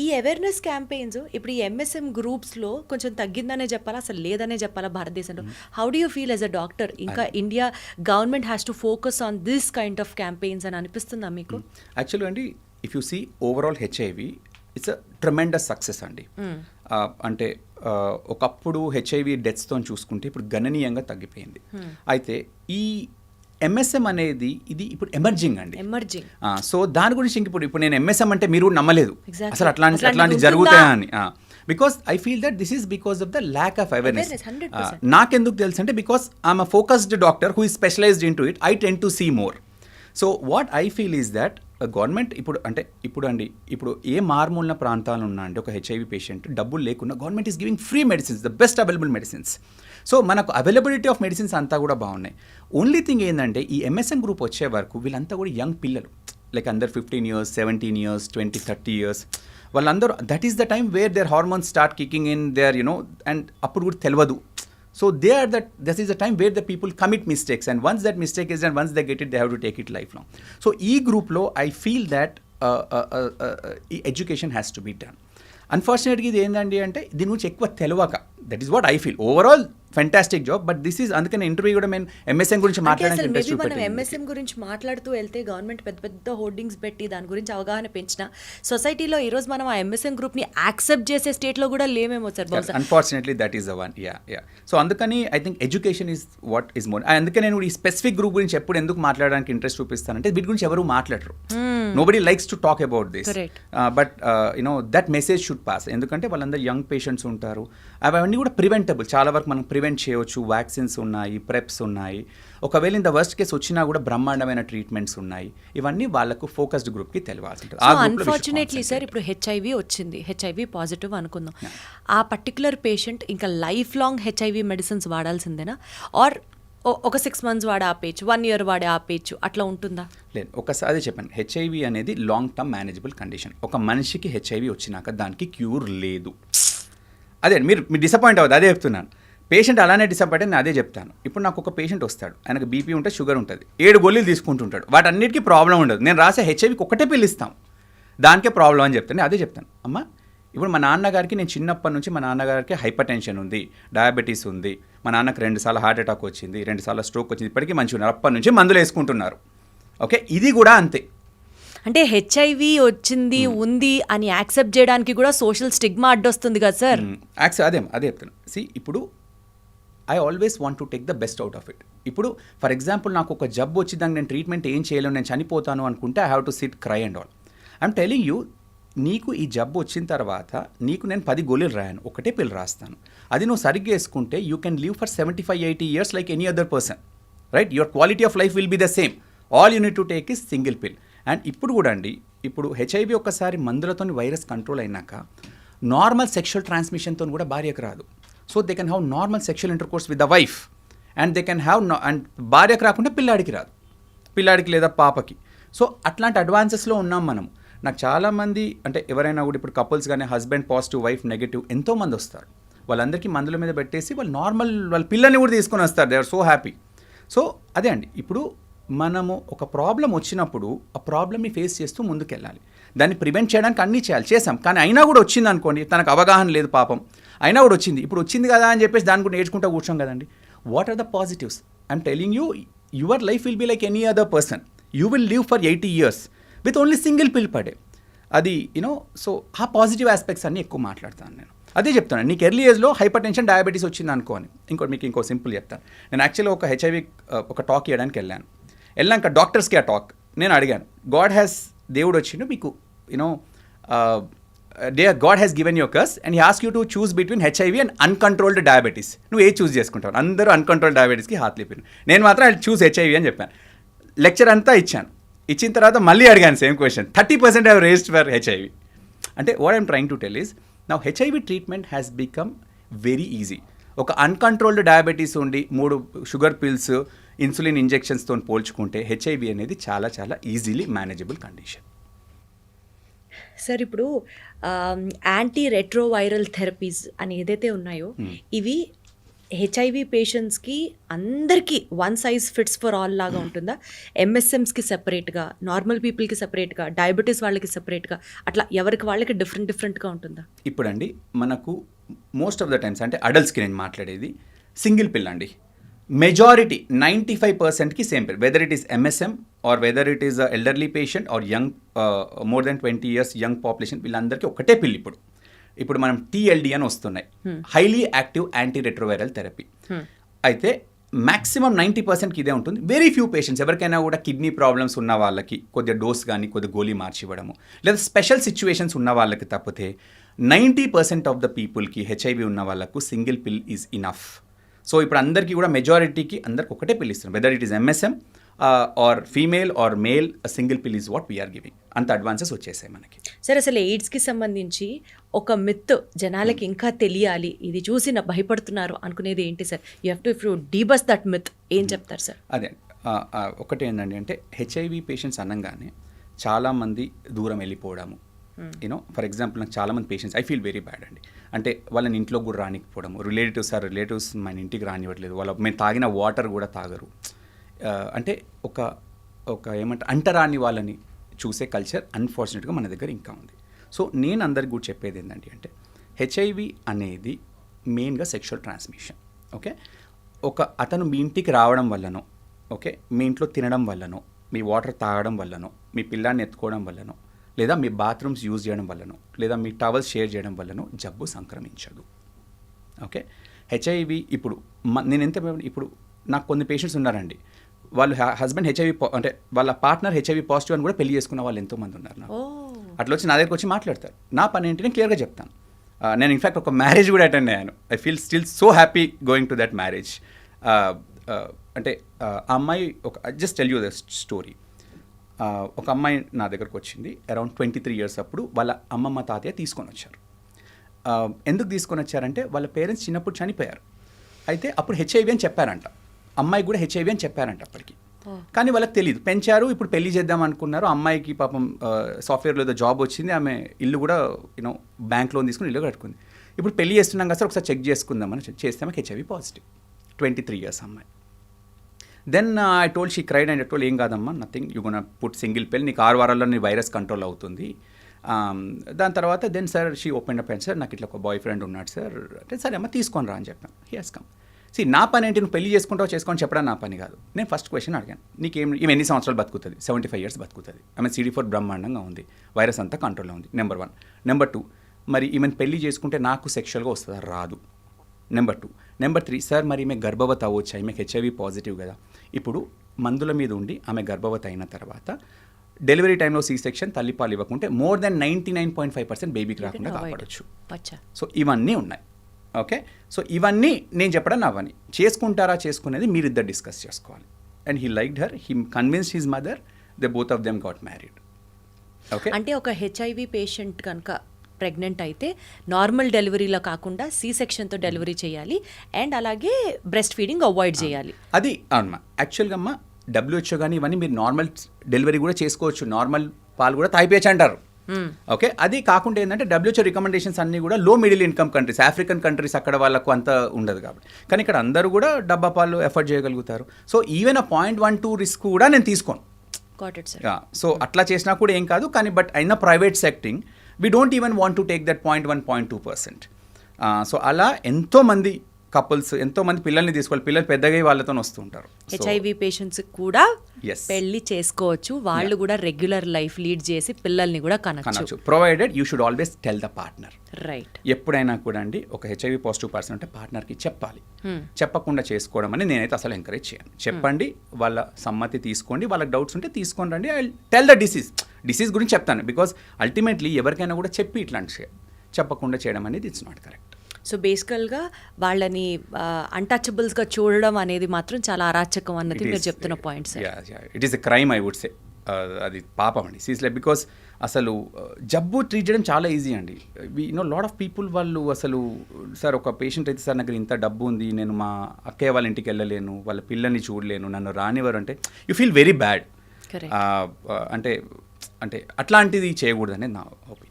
ఈ అవేర్నెస్ క్యాంపెయిన్స్ ఇప్పుడు ఈ ఎంఎస్ఎం గ్రూప్స్లో కొంచెం తగ్గిందనే చెప్పాలా, అసలు లేదనే చెప్పాలా భారతదేశంలో? How do you feel as a doctor? ఇంకా India government has to focus on this kind of campaigns అని అనిపిస్తుందా మీకు? యాక్చువల్లీ అండి, if you see overall HIV it's a tremendous success అండి. అంటే ఒకప్పుడు హెచ్ఐవి డెత్స్తో చూసుకుంటే ఇప్పుడు గణనీయంగా తగ్గిపోయింది. అయితే ఈ ఎంఎస్ఎం అనేది ఇది ఇప్పుడు ఎమర్జింగ్ అండి. సో దాని గురించి ఇప్పుడు నేను ఎంఎస్ఎం అంటే మీరు నమ్మలేదు అసలు అట్లాంటి జరుగుతాయా అని. Because I feel that this is because of the lack of awareness. నాకెందుకు తెలుసు అంటే because I'm a focused doctor who is specialised into it, I tend to see more. So what I feel is that government ఇప్పుడు ఏ మారుమూలన ప్రాంతాలు ఉన్నా అంటే ఒక హెచ్ఐవి పేషెంట్ డబ్బులు లేకున్నా government is giving free medicines, the best available medicines. So మనకు అవైలబిలిటీ ఆఫ్ మెడిసిన్స్ అంతా కూడా బాగున్నాయి. ఓన్లీ థింగ్ ఏంటంటే ఈ ఎంఎస్ఎం గ్రూప్ వచ్చే వరకు వీళ్ళంతా కూడా యంగ్ పిల్లలు, లైక్ అందరు 15 years, 17 years, 20, 30 years వాళ్ళందరూ that is the time where their hormones start kicking in there and అప్పుడు కూడా తెలియదు. So this is a time where the people commit mistakes, and once that mistake is done, once they get it, they have to take it lifelong. So e group lo I feel that education has to be done. Unfortunately ఇది ఏంటండి అంటే దీని గురించి ఎక్కువ తెలియక, that is what I feel. Overall fantastic job, but this is అందుకని ఇంటర్వ్యూ కూడా మేము ఎంఎస్ఎం గురించి మాట్లాడడానికి మనం ఎంఎస్ఎం గురించి మాట్లాడుతూ వెళ్తే గవర్నమెంట్ పెద్ద పెద్ద హోర్డింగ్స్ పెట్టి దాని గురించి అవగాహన పెంచిన సొసైటీలో ఈరోజు మనం ఆ ఎంఎస్ఎం గ్రూప్ని యాక్సెప్ట్ చేసే స్టేట్లో కూడా లేమేమో సార్ బహుశా. Unfortunately that is the one. Yeah so అందుకని I think education is what is more. అందుకే నేను ఈ స్పెసిఫిక్ గ్రూప్ గురించి ఎప్పుడు ఎందుకు మాట్లాడడానికి ఇంట్రెస్ట్ చూపిస్తానంటే వీటి గురించి ఎవరు మాట్లాడరు. Nobody likes to talk about this, but that message should pass. ఎందుకంటే వాళ్ళందరూ యంగ్ పేషెంట్స్ ఉంటారు, అవన్నీ కూడా ప్రివెంటబుల్. చాలా వరకు మనం ప్రివెంట్ చేయవచ్చు. వ్యాక్సిన్స్ ఉన్నాయి, ప్రెప్స్ ఉన్నాయి. ఒకవేళ ఇంత వర్స్ట్ కేసు వచ్చినా కూడా బ్రహ్మాండమైన ట్రీట్మెంట్స్ ఉన్నాయి. ఇవన్నీ వాళ్ళకు ఫోకస్డ్ గ్రూప్కి తెలియాల్సి ఉంటుంది. అన్ఫార్చునేట్లీ సార్ ఇప్పుడు హెచ్ఐవి వచ్చింది, హెచ్ఐవి పాజిటివ్ అనుకుందాం, ఆ పర్టికులర్ పేషెంట్ ఇంకా లైఫ్ లాంగ్ హెచ్ఐవి మెడిసిన్స్ వాడాల్సిందేనా, ఆర్ ఒక 6 months వాడే ఆపేయచ్చు, 1 year వాడే ఆపేయచ్చు, అట్లా ఉంటుందా? లేదు, ఒకసారి చెప్పాను, హెచ్ఐవి అనేది లాంగ్ టర్మ్ మేనేజబుల్ కండిషన్. ఒక మనిషికి హెచ్ఐవి వచ్చినాక దానికి క్యూర్ లేదు. అదే మీరు డిసప్పాయింట్ అవ్వదు, అదే చెప్తున్నాను. పేషెంట్ అలానే డిసప్పాయింట్ నేను అదే చెప్తాను. ఇప్పుడు నాకు ఒక పేషెంట్ వస్తాడు, ఆయనకు బీపీ ఉంటే, షుగర్ ఉంటుంది, 7 గోళీలు తీసుకుంటుంటాడు, వాటన్నిటికీ ప్రాబ్లం ఉండదు. నేను రాసే హెచ్ఐవికి ఒకటే పిల్లిస్తాం, దానికే ప్రాబ్లం అని చెప్తాను. అదే చెప్తాను, అమ్మ ఇప్పుడు మా నాన్నగారికి, నేను చిన్నప్పటి నుంచి మా నాన్నగారికి హైపర్ టెన్షన్ ఉంది, డయాబెటీస్ ఉంది, మా నాన్నకు 2 సార్లు హార్ట్ అటాక్ వచ్చింది, 2 సార్లు స్ట్రోక్ వచ్చింది, ఇప్పటికీ మంచిగా ఉన్నారు, అప్పటి నుంచి మందులు వేసుకుంటున్నారు. ఓకే, ఇది కూడా అంతే. అంటే హెచ్ఐవి వచ్చింది ఉంది అని యాక్సెప్ట్ చేయడానికి కూడా సోషల్ స్టిగ్మా అడ్డొస్తుంది కదా సార్. అదే చెప్తాను. ఇప్పుడు I always want to take the best out of it. ఇప్పుడు ఫర్ ఎగ్జాంపుల్ నాకు ఒక జబ్బు వచ్చి దానికి నేను ట్రీట్మెంట్ ఏం చేయలేను, నేను చనిపోతాను అనుకుంటే I have to SIT cry and all. I'm telling you, నీకు ఈ జబ్బు వచ్చిన తర్వాత నీకు నేను 10 గోళీలు రాయను, ఒకటే పిల్ రాస్తాను. అది నువ్వు సరిగ్గా వేసుకుంటే you can live for 75-80 years like any other person, right? Your quality of life will be the same. All you need to take is single పిల్. అండ్ ఇప్పుడు కూడా అండి, ఇప్పుడు హెచ్ఐవి ఒక్కసారి మందులతో వైరస్ కంట్రోల్ అయినాక నార్మల్ సెక్షువల్ ట్రాన్స్మిషన్తో కూడా భార్యకు రాదు. So they can have normal sexual intercourse with the wife, and they can have and భార్యకు రాకుండా పిల్లాడికి రాదు, పిల్లాడికి లేదా పాపకి. సో అట్లాంటి అడ్వాన్సెస్లో ఉన్నాం మనం. నాకు చాలామంది అంటే ఎవరైనా కూడా ఇప్పుడు కపుల్స్ కానీ హస్బెండ్ పాజిటివ్, వైఫ్ నెగిటివ్, ఎంతోమంది వస్తారు. వాళ్ళందరికీ మందుల మీద పెట్టేసి వాళ్ళు నార్మల్ వాళ్ళ పిల్లల్ని కూడా తీసుకొని వస్తారు. They are so happy. So అదే అండి, ఇప్పుడు మనము ఒక ప్రాబ్లం వచ్చినప్పుడు ఆ ప్రాబ్లమ్ని ఫేస్ చేస్తూ ముందుకెళ్ళాలి. దాన్ని ప్రివెంట్ చేయడానికి అన్నీ చేసాం, కానీ అయినా కూడా వచ్చింది అనుకోండి, తనకు అవగాహన లేదు పాపం, అయినా కూడా వచ్చింది, ఇప్పుడు వచ్చింది కదా అని చెప్పేసి దాని కూడా నేర్చుకుంటూ కూర్చోం కదండి. What are the positives? I'm telling you, your life will be like any other person. You will live for 80 years with only single pill per day. అది సో ఆ పాజిటివ్ ఆస్పెక్ట్స్ అన్నీ ఎక్కువ మాట్లాడతాను నేను. అదే చెప్తాను, నీకు ఎర్లీ ఏజ్లో హైపర్ టెన్షన్, డయాబెటీస్ వచ్చింది అనుకోని. మీకు ఇంకో సింపుల్ చెప్తాను. నేను యాక్చువల్గా ఒక హెచ్ఐవి ఒక టాక్ ఇవ్వడానికి వెళ్ళాక డాక్టర్స్కి ఆ టాక్ నేను అడిగాను, దేవుడు వచ్చిండు మీకు God has given your curse and he ask you to choose between HIV and uncontrolled diabetes. నువ్వు ఏ చూస్ చేసుకుంటావు? అందరూ అన్కంట్రోల్డ్ డయాబెటీస్కి హాత్ లేపాను. నేను మాత్రం ఐ చూస్ హెచ్ఐవి అని చెప్పాను. లెక్చర్ అంతా ఇచ్చిన తర్వాత మళ్ళీ అడిగాను same question. 30% have raised for HIV. అంటే what I'm trying to tell is, now HIV treatment has become very easy. ఒక అన్కంట్రోల్డ్ డయాబెటీస్ ఉండి 3 షుగర్ పిల్స్, ఇన్సులిన్ ఇంజెక్షన్స్తో పోల్చుకుంటే హెచ్ఐవి అనేది చాలా చాలా ఈజీలీ మేనేజబుల్ కండిషన్. సార్, ఇప్పుడు యాంటీ రెట్రోవైరల్ థెరపీస్ అని ఏదైతే ఉన్నాయో ఇవి హెచ్ఐవి పేషెంట్స్కి అందరికీ one size fits for all లాగా ఉంటుందా? ఎంఎస్ఎమ్స్కి సెపరేట్గా, నార్మల్ పీపుల్కి సెపరేట్గా, డయాబెటీస్ వాళ్ళకి సెపరేట్గా, అట్లా ఎవరికి వాళ్ళకి డిఫరెంట్గా ఉంటుందా? ఇప్పుడండి మనకు మోస్ట్ ఆఫ్ ద టైమ్స్, అంటే అడల్ట్స్కి నేను మాట్లాడేది, సింగిల్ పిల్ అండి. మెజారిటీ 95%కి same pill, whether it is MSM or whether it is elderly patient or young more than 20 years young population, వీళ్ళందరికీ ఒకటే పిల్. ఇప్పుడు మనం టీఎల్డి అని వస్తున్నాయి, highly active anti retroviral therapy. అయితే మ్యాక్సిమం 90%కి ఇదే ఉంటుంది. వెరీ ఫ్యూ పేషెంట్స్, ఎవరికైనా కూడా కిడ్నీ ప్రాబ్లమ్స్ ఉన్న వాళ్ళకి కొద్దిగా డోస్ కానీ కొద్దిగా గోళీ మార్చి ఇవ్వడము, లేదా స్పెషల్ సిచ్యువేషన్స్ ఉన్న వాళ్ళకి తప్పితే 90% ఆఫ్ ద పీపుల్కి, హెచ్ఐవి ఉన్న వాళ్ళకు single pill is enough. So ఇప్పుడు అందరికీ కూడా మెజారిటీకి అందరికి ఒకటే పిల్ ఇస్తున్నాం, whether it is MSM or female or male, single pill is what we are giving. అంత అడ్వాన్సెస్ వచ్చేసాయి మనకి. సరే, అసలు ఎయిడ్స్కి సంబంధించి ఒక మిత్ జనాలకి ఇంకా తెలియాలి, ఇది చూసి నా భయపడుతున్నారు అనుకునేది ఏంటి sir? You have to debunk that myth. ఏం చెప్తారు సార్? అదే ఒకటి ఏంటండి, అంటే హెచ్ఐవి పేషెంట్స్ అనగానే చాలామంది దూరం వెళ్ళిపోవడము. ఫర్ ఎగ్జాంపుల్, నాకు చాలామంది patients, I feel very bad అండి. అంటే వాళ్ళని ఇంట్లో కూడా రానికపోవడము, రిలేటివ్స్ మన ఇంటికి రానివ్వట్లేదు, మేము తాగిన వాటర్ కూడా తాగరు. అంటే ఒక ఏమంటే అంటరాని వాళ్ళని చూసే కల్చర్ అన్ఫార్చునేట్గా మన దగ్గర ఇంకా ఉంది. సో నేను అందరికి కూడా చెప్పేది ఏంటంటే, అంటే హెచ్ఐవి అనేది మెయిన్గా సెక్షువల్ ట్రాన్స్మిషన్. ఓకే, అతను మీ ఇంటికి రావడం వల్లనో, ఓకే, మీ ఇంట్లో తినడం వల్లనో, మీ వాటర్ తాగడం వల్లనో, మీ పిల్లాన్ని ఎత్తుకోవడం వల్లనో, లేదా మీ బాత్రూమ్స్ యూజ్ చేయడం వల్లనో, లేదా మీ టవల్స్ షేర్ చేయడం వల్లనో జబ్బు సంక్రమించదు. ఓకే, హెచ్ఐవి ఇప్పుడు నాకు కొన్ని పేషెంట్స్ ఉన్నారండి, వాళ్ళు హస్బెండ్ హెచ్ఐవి అంటే వాళ్ళ పార్ట్నర్ హెచ్ఐవి పాజిటివ్ అని కూడా పెళ్లి చేసుకున్న వాళ్ళు ఎంతోమంది ఉన్నారు. నాకు అట్లా వచ్చి నా దగ్గరకు వచ్చి మాట్లాడతారు. నా పని ఏంటి నేను క్లియర్గా చెప్తాను. నేను ఇన్ఫ్యాక్ట్ ఒక మ్యారేజ్ కూడా అటెండ్ అయ్యాను. I feel still so happy going to that marriage. అంటే ఆ అమ్మాయి just tell you the story. ఒక అమ్మాయి నా దగ్గరకు వచ్చింది అరౌండ్ 23 years అప్పుడు. వాళ్ళ అమ్మమ్మ తాతయ్య తీసుకొని వచ్చారు. ఎందుకు తీసుకొని వచ్చారంటే వాళ్ళ పేరెంట్స్ చిన్నప్పుడు చనిపోయారు. అయితే అప్పుడు హెచ్ఐవి అని చెప్పారంట, అమ్మాయికి కూడా హెచ్ఐవి అని చెప్పారంట అప్పటికి. కానీ వాళ్ళకి తెలియదు, పెంచారు. ఇప్పుడు పెళ్లి చేద్దాం అనుకున్నారు. అమ్మాయికి పాపం సాఫ్ట్వేర్లో ఏదో జాబ్ వచ్చింది, ఆమె ఇల్లు కూడా బ్యాంక్ లోన్ తీసుకుని ఇల్లు కట్టుకుంది. ఇప్పుడు పెళ్లి చేస్తున్నాం కదా సార్, ఒకసారి చెక్ చేసుకుందామని చేస్తే ఆమెకి హెచ్ఐవి పాజిటివ్, 23 years అమ్మాయి. Then I told, she cried and I told, ఏం కాదమ్మా, nothing, you gonna put single pill, నీకు 6 వారాల్లో నీ వైరస్ కంట్రోల్ అవుతుంది. దాని తర్వాత then sir she open up and sir నాకు ఇట్లా ఒక బాయ్ ఫ్రెండ్ ఉన్నాడు సార్ అంటే, సరే అమ్మ తీసుకొని రా అని చెప్పాను. He has come. నా పని ఏంటి, నువ్వు పెళ్లి చేసుకుంటావు చేసుకొని చెప్పడం నా పని కాదు. నేను ఫస్ట్ క్వశ్చన్ అడిగాను, ఈమె ఎన్ని సంవత్సరాలు బతుకుతుంది? 75 years బతుకుతుంది. ఆమె CD4 బ్రహ్మాండంగా ఉంది, వైరస్ అంతా కంట్రోల్లో ఉంది. నెంబర్ 1. నెంబర్ 2, మరి ఈమెను పెళ్లి చేసుకుంటే నాకు సెక్షువల్గా వస్తుందా? రాదు. నెంబర్ 2. నెంబర్ 3, సార్ మరి ఈమె గర్భవతి అవ్వచ్చు, ఈమెకి హెచ్ఐవి పాజిటివ్ కదా. ఇప్పుడు మందుల మీద ఉండి ఆమె గర్భవతి అయిన తర్వాత డెలివరీ టైంలో C-section, తల్లిపాలు ఇవ్వకుంటే మోర్ దెన్ 99.5% బేబీకి రాకుండా కాపాడచ్చు. సో ఇవన్నీ ఉన్నాయి. ఓకే, సో ఇవన్నీ నేను చెప్పడం నా పని. చేసుకుంటారా చేసుకునేది మీరిద్దరు డిస్కస్ చేసుకోవాలి. And he liked her, he convinced his mother, they both of them got married. Okay, అంటే ఒక హెచ్ఐవి పేషెంట్ కనుక ప్రెగ్నెంట్ అయితే నార్మల్ డెలివరీలో కాకుండా C-sectionతో డెలివరీ చేయాలి, అండ్ అలాగే బ్రెస్ట్ ఫీడింగ్ అవాయిడ్ చేయాలి. అది అవునమ్మా. యాక్చువల్గా అమ్మ WHO కానీ ఇవన్నీ మీరు నార్మల్ డెలివరీ కూడా చేసుకోవచ్చు, నార్మల్ పాలు కూడా తాగిపోయచ్చు అంటారు. ఓకే, అది కాకుండా ఏంటంటే WHO రికమెండేషన్స్ అన్నీ కూడా లో middle income countries, African countries, అక్కడ వాళ్ళకు అంత ఉండదు కాబట్టి. కానీ ఇక్కడ అందరూ కూడా డబ్బా పాలు ఎఫర్ట్ చేయగలుగుతారు. సో ఈవెన్ 0.12 రిస్క్ కూడా నేను తీసుకోను. సో అట్లా చేసినా కూడా ఏం కాదు. కానీ బట్ అయిన private sector we don't even want to take that 0.1-0.2%. So అలా ఎంతోమంది కపుల్స్, ఎంతోమంది పిల్లల్ని తీసుకోవాలి, పిల్లలు పెద్దగా వాళ్ళతో వస్తూ ఉంటారు. హెచ్ఐవి పేషెంట్స్ కూడా Yes. పెళ్లి చేసుకోవచ్చు, వాళ్ళు కూడా రెగ్యులర్ లైఫ్ లీడ్ చేసి పిల్లల్ని కూడా కనొచ్చు, provided you should always tell the partner. Right. ఎప్పుడైనా కూడా అండి ఒక హెచ్ఐవి పాజిటివ్ పర్సన్ అంటే పార్ట్నర్కి చెప్పాలి. చెప్పకుండా చేసుకోవడం అని నేనైతే అసలు ఎంకరేజ్ చేయను. చెప్పండి, వాళ్ళ సమ్మతి తీసుకోండి, వాళ్ళకి డౌట్స్ ఉంటే తీసుకొని రండి. ఐ టెల్ ద డిసీజ్ గురించి చెప్తాను. బికాజ్ అల్టిమేట్లీ ఎవరికైనా కూడా చెప్పి ఇట్లాంటి చెప్పకుండా చేయడం అనేది ఇట్స్ నాట్ కరెక్ట్. సో బేసికల్గా వాళ్ళని అన్టచబుల్స్గా చూడడం అనేది మాత్రం చాలా అరాచకం అన్నది మీరు చెప్తున్న points. It is a crime I would say. అది పాపం అండి సీరియస్లీ. బికాస్ అసలు జబ్బు ట్రీట్ చేయడం చాలా ఈజీ అండి. లాట్ ఆఫ్ పీపుల్ వాళ్ళు అసలు సార్ ఒక పేషెంట్ అయితే సార్ నాకు ఇంత డబ్బు ఉంది, నేను మా అక్కయ్య వాళ్ళ ఇంటికి వెళ్ళలేను, వాళ్ళ పిల్లల్ని చూడలేను, నన్ను రానివ్వరు అంటే యూ ఫీల్ వెరీ బ్యాడ్. అంటే అంటే అట్లాంటిది చేయకూడదు అనేది నా opinion.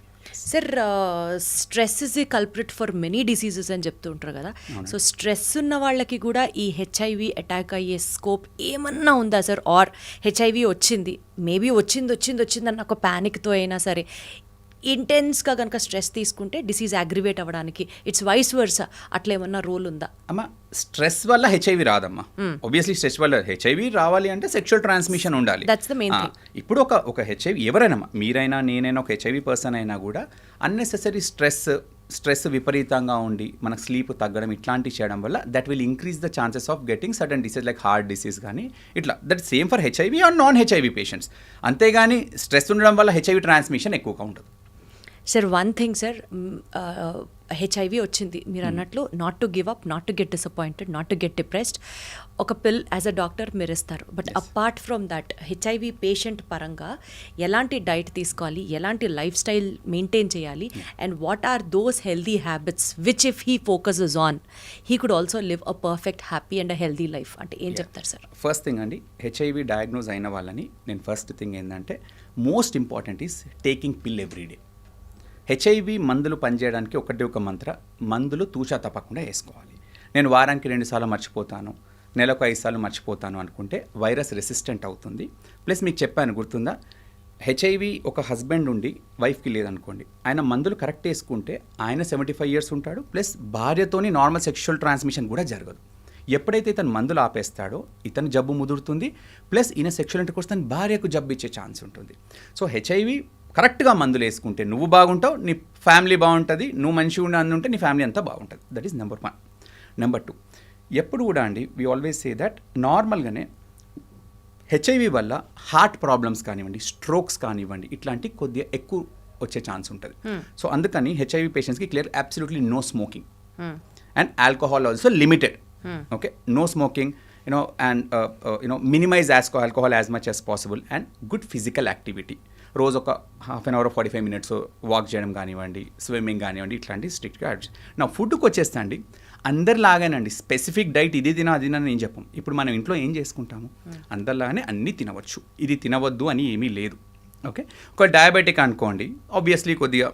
Sir, stress is a culprit for many diseases అని చెప్తూ ఉంటారు కదా. సో స్ట్రెస్ ఉన్న వాళ్ళకి కూడా ఈ హెచ్ఐవి అటాక్ అయ్యే స్కోప్ ఏమన్నా ఉందా సార్? ఆర్ హెచ్ఐవి వచ్చింది, మేబీ వచ్చింది అన్న ఒక ప్యానిక్తో అయినా సరే ఇంటెన్స్గా కనుక స్ట్రెస్ తీసుకుంటే డిసీజ్ అగ్రివేట్ అవ్వడానికి ఇట్స్ వైస్ వర్సా, అట్లా ఏమన్నా రోల్ ఉందా? అమ్మా, స్ట్రెస్ వల్ల హెచ్ఐవి రాదమ్మా. ఆబ్వియస్లీ స్ట్రెస్ వల్ల హెచ్ఐవి రావాలి అంటే సెక్షువల్ ట్రాన్స్మిషన్ ఉండాలి. That's the main thing. ఇప్పుడు ఒక హెచ్ఐవి ఎవరైనా, మీరైనా నేనైనా ఒక హెచ్ఐవి పర్సన్ అయినా కూడా అన్నెసెసరీ స్ట్రెస్ విపరీతంగా ఉండి మనకు స్లీప్ తగ్గడం ఇట్లాంటివి చేయడం వల్ల that will increase the chances of getting sudden disease like heart disease కానీ ఇట్లా. That same for HIV are non HIV patients. అంతేగాని స్ట్రెస్ ఉండడం వల్ల హెచ్ఐవి ట్రాన్స్మిషన్ ఎక్కువగా ఉంటుంది. Sir, one thing sir, HIV వచ్చింది మీరు అన్నట్లు, not to give up, not to get disappointed, not to get depressed. ఒక పిల్ యాజ్ అ డాక్టర్ మీరు ఇస్తారు. But apart from that HIV patient పరంగా ఎలాంటి డైట్ తీసుకోవాలి, ఎలాంటి లైఫ్ స్టైల్ మెయింటైన్ చేయాలి, and what are those healthy habits which if he focuses on he could also live a perfect happy and a healthy life అంటే ఏం చెప్తారు సార్? ఫస్ట్ థింగ్ అండి, హెచ్ఐవి డయాగ్నోజ్ అయిన వాళ్ళని నేను ఫస్ట్ థింగ్ ఏంటంటే most important is taking pill every day. HIV మందులు పనిచేయడానికి ఒక మంత్ర, మందులు తూచా తప్పకుండా వేసుకోవాలి. నేను వారానికి 2 సార్లు మర్చిపోతాను, నెలకు 5 సార్లు మర్చిపోతాను అనుకుంటే వైరస్ రెసిస్టెంట్ అవుతుంది. ప్లస్ మీకు చెప్పాను గుర్తుందా, హెచ్ఐవి ఒక హస్బెండ్ ఉండి వైఫ్కి లేదనుకోండి, ఆయన మందులు కరెక్ట్ వేసుకుంటే ఆయన 75 years ఉంటాడు. ప్లస్ భార్యతోని నార్మల్ సెక్షువల్ ట్రాన్స్మిషన్ కూడా జరగదు. ఎప్పుడైతే ఇతను మందులు ఆపేస్తాడో ఇతను జబ్బు ముదురుతుంది. ప్లస్ ఈయన సెక్షువల్ ఇంటర్కోర్స్ తన భార్యకు జబ్బు ఇచ్చే ఛాన్స్ ఉంటుంది. సో హెచ్ఐవి కరెక్ట్గా మందులు వేసుకుంటే నువ్వు బాగుంటావు, నీ ఫ్యామిలీ బాగుంటుంది, నువ్వు మంచిగా ఉంటే నీ ఫ్యామిలీ అంతా బాగుంటుంది. That is number 1. నెంబర్ 2, ఎప్పుడు కూడా అండి వీ ఆల్వేస్ సే దట్ నార్మల్గానే హెచ్ఐవి వల్ల హార్ట్ ప్రాబ్లమ్స్ కానివ్వండి, స్ట్రోక్స్ కానివ్వండి, ఇట్లాంటి కొద్దిగా ఎక్కువ వచ్చే ఛాన్స్ ఉంటుంది. సో అందుకని హెచ్ఐవి పేషెంట్స్కి clear absolutely no smoking and alcohol also limited. Okay, no smoking, minimize alcohol as much as possible and good physical activity. రోజు ఒక ½ an hour 45 minutes వాక్ చేయడం కానివ్వండి, స్విమ్మింగ్ కానివ్వండి, ఇట్లాంటి స్ట్రిక్ట్గా నా ఫుడ్కి వచ్చేస్తా అండి అందరిలాగానండి. స్పెసిఫిక్ డైట్ ఇది తిన అది తిన నేను చెప్పం. ఇప్పుడు మనం ఇంట్లో ఏం చేసుకుంటాము, అందరిలాగానే అన్నీ తినవచ్చు, ఇది తినవద్దు అని ఏమీ లేదు. ఓకే, ఒక డయాబెటిక్ అనుకోండి, ఆబ్వియస్లీ కొద్దిగా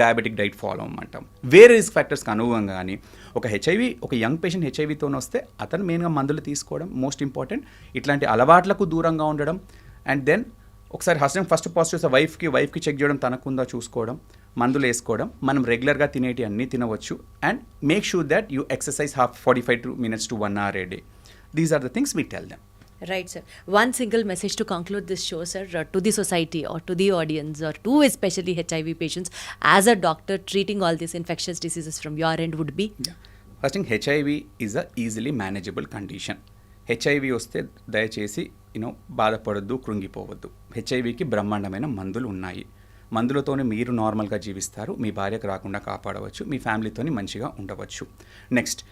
డయాబెటిక్ డైట్ ఫాలో అవ్వమంటాం. వేరే రిస్క్ ఫ్యాక్టర్స్కి అనుగుణంగా కానీ ఒక యంగ్ పేషెంట్ హెచ్ఐవితో వస్తే అతను మెయిన్గా మందులు తీసుకోవడం మోస్ట్ ఇంపార్టెంట్. ఇట్లాంటి అలవాట్లకు దూరంగా ఉండడం. అండ్ దెన్ ఒకసారి హస్బెండ్ ఫస్ట్ పాజిటివ్స్ వైఫ్కి చెక్ చేయడం, తనకుందా చూసుకోవడం, మందులు వేసుకోవడం, మనం రెగ్యులర్గా తినేటి అన్నీ తినవచ్చు. And make sure that you exercise 45 minutes to 1 hour a day. These are the things we tell them. Right, sir. One single message to conclude this show, sir, to the society or to the audience or to especially HIV patients as a doctor treating all these infectious diseases from your end would be? Yeah. First thing, HIV is a easily manageable condition. HIV వస్తే దయచేసి బాధపడొద్దు, కృంగిపోవద్దు. హెచ్ఐవికి బ్రహ్మాండమైన మందులు ఉన్నాయి. మందులతోనే మీరు నార్మల్గా జీవిస్తారు, మీ భార్యకు రాకుండా కాపాడవచ్చు, మీ ఫ్యామిలీతోని మంచిగా ఉండవచ్చు. నెక్స్ట్,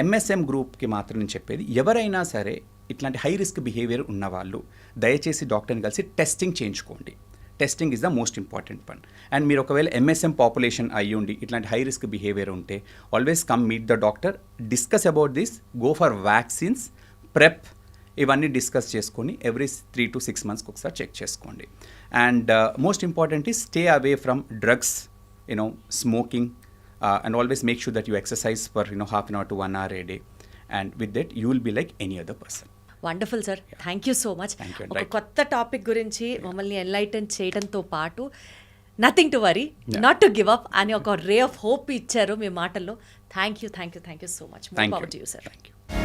MSM గ్రూప్కి మాత్రం నేను చెప్పేది, ఎవరైనా సరే ఇట్లాంటి హై రిస్క్ బిహేవియర్ ఉన్నవాళ్ళు దయచేసి డాక్టర్ని కలిసి టెస్టింగ్ చేయించుకోండి. Testing is the most important one. And మీరు ఒకవేళ MSM పాపులేషన్ అయ్యి ఉండి ఇట్లాంటి హై రిస్క్ బిహేవియర్ ఉంటే always come meet the doctor, discuss about this, go for vaccines, prep, ఇవన్నీ డిస్కస్ చేసుకొని ఎవ్రీ 3 to 6 months ఒకసారి చెక్ చేసుకోండి. అండ్ మోస్ట్ ఇంపార్టెంట్ ఈ stay away from drugs, smoking, and always make sure that you exercise for half an hour to 1 hour a day, and with that you will be like any other person. Wonderful sir, thank you so much. Thank you, and ఒక right. కొత్త టాపిక్ గురించి మమ్మల్ని ఎన్లైటన్ చేయడంతో పాటు nothing to worry, Yeah. Not to give up అని ఒక రే ఆఫ్ హోప్ ఇచ్చారు మీ మాటల్లో. Thank you so much. Thank more power to you. You sir. Thank you.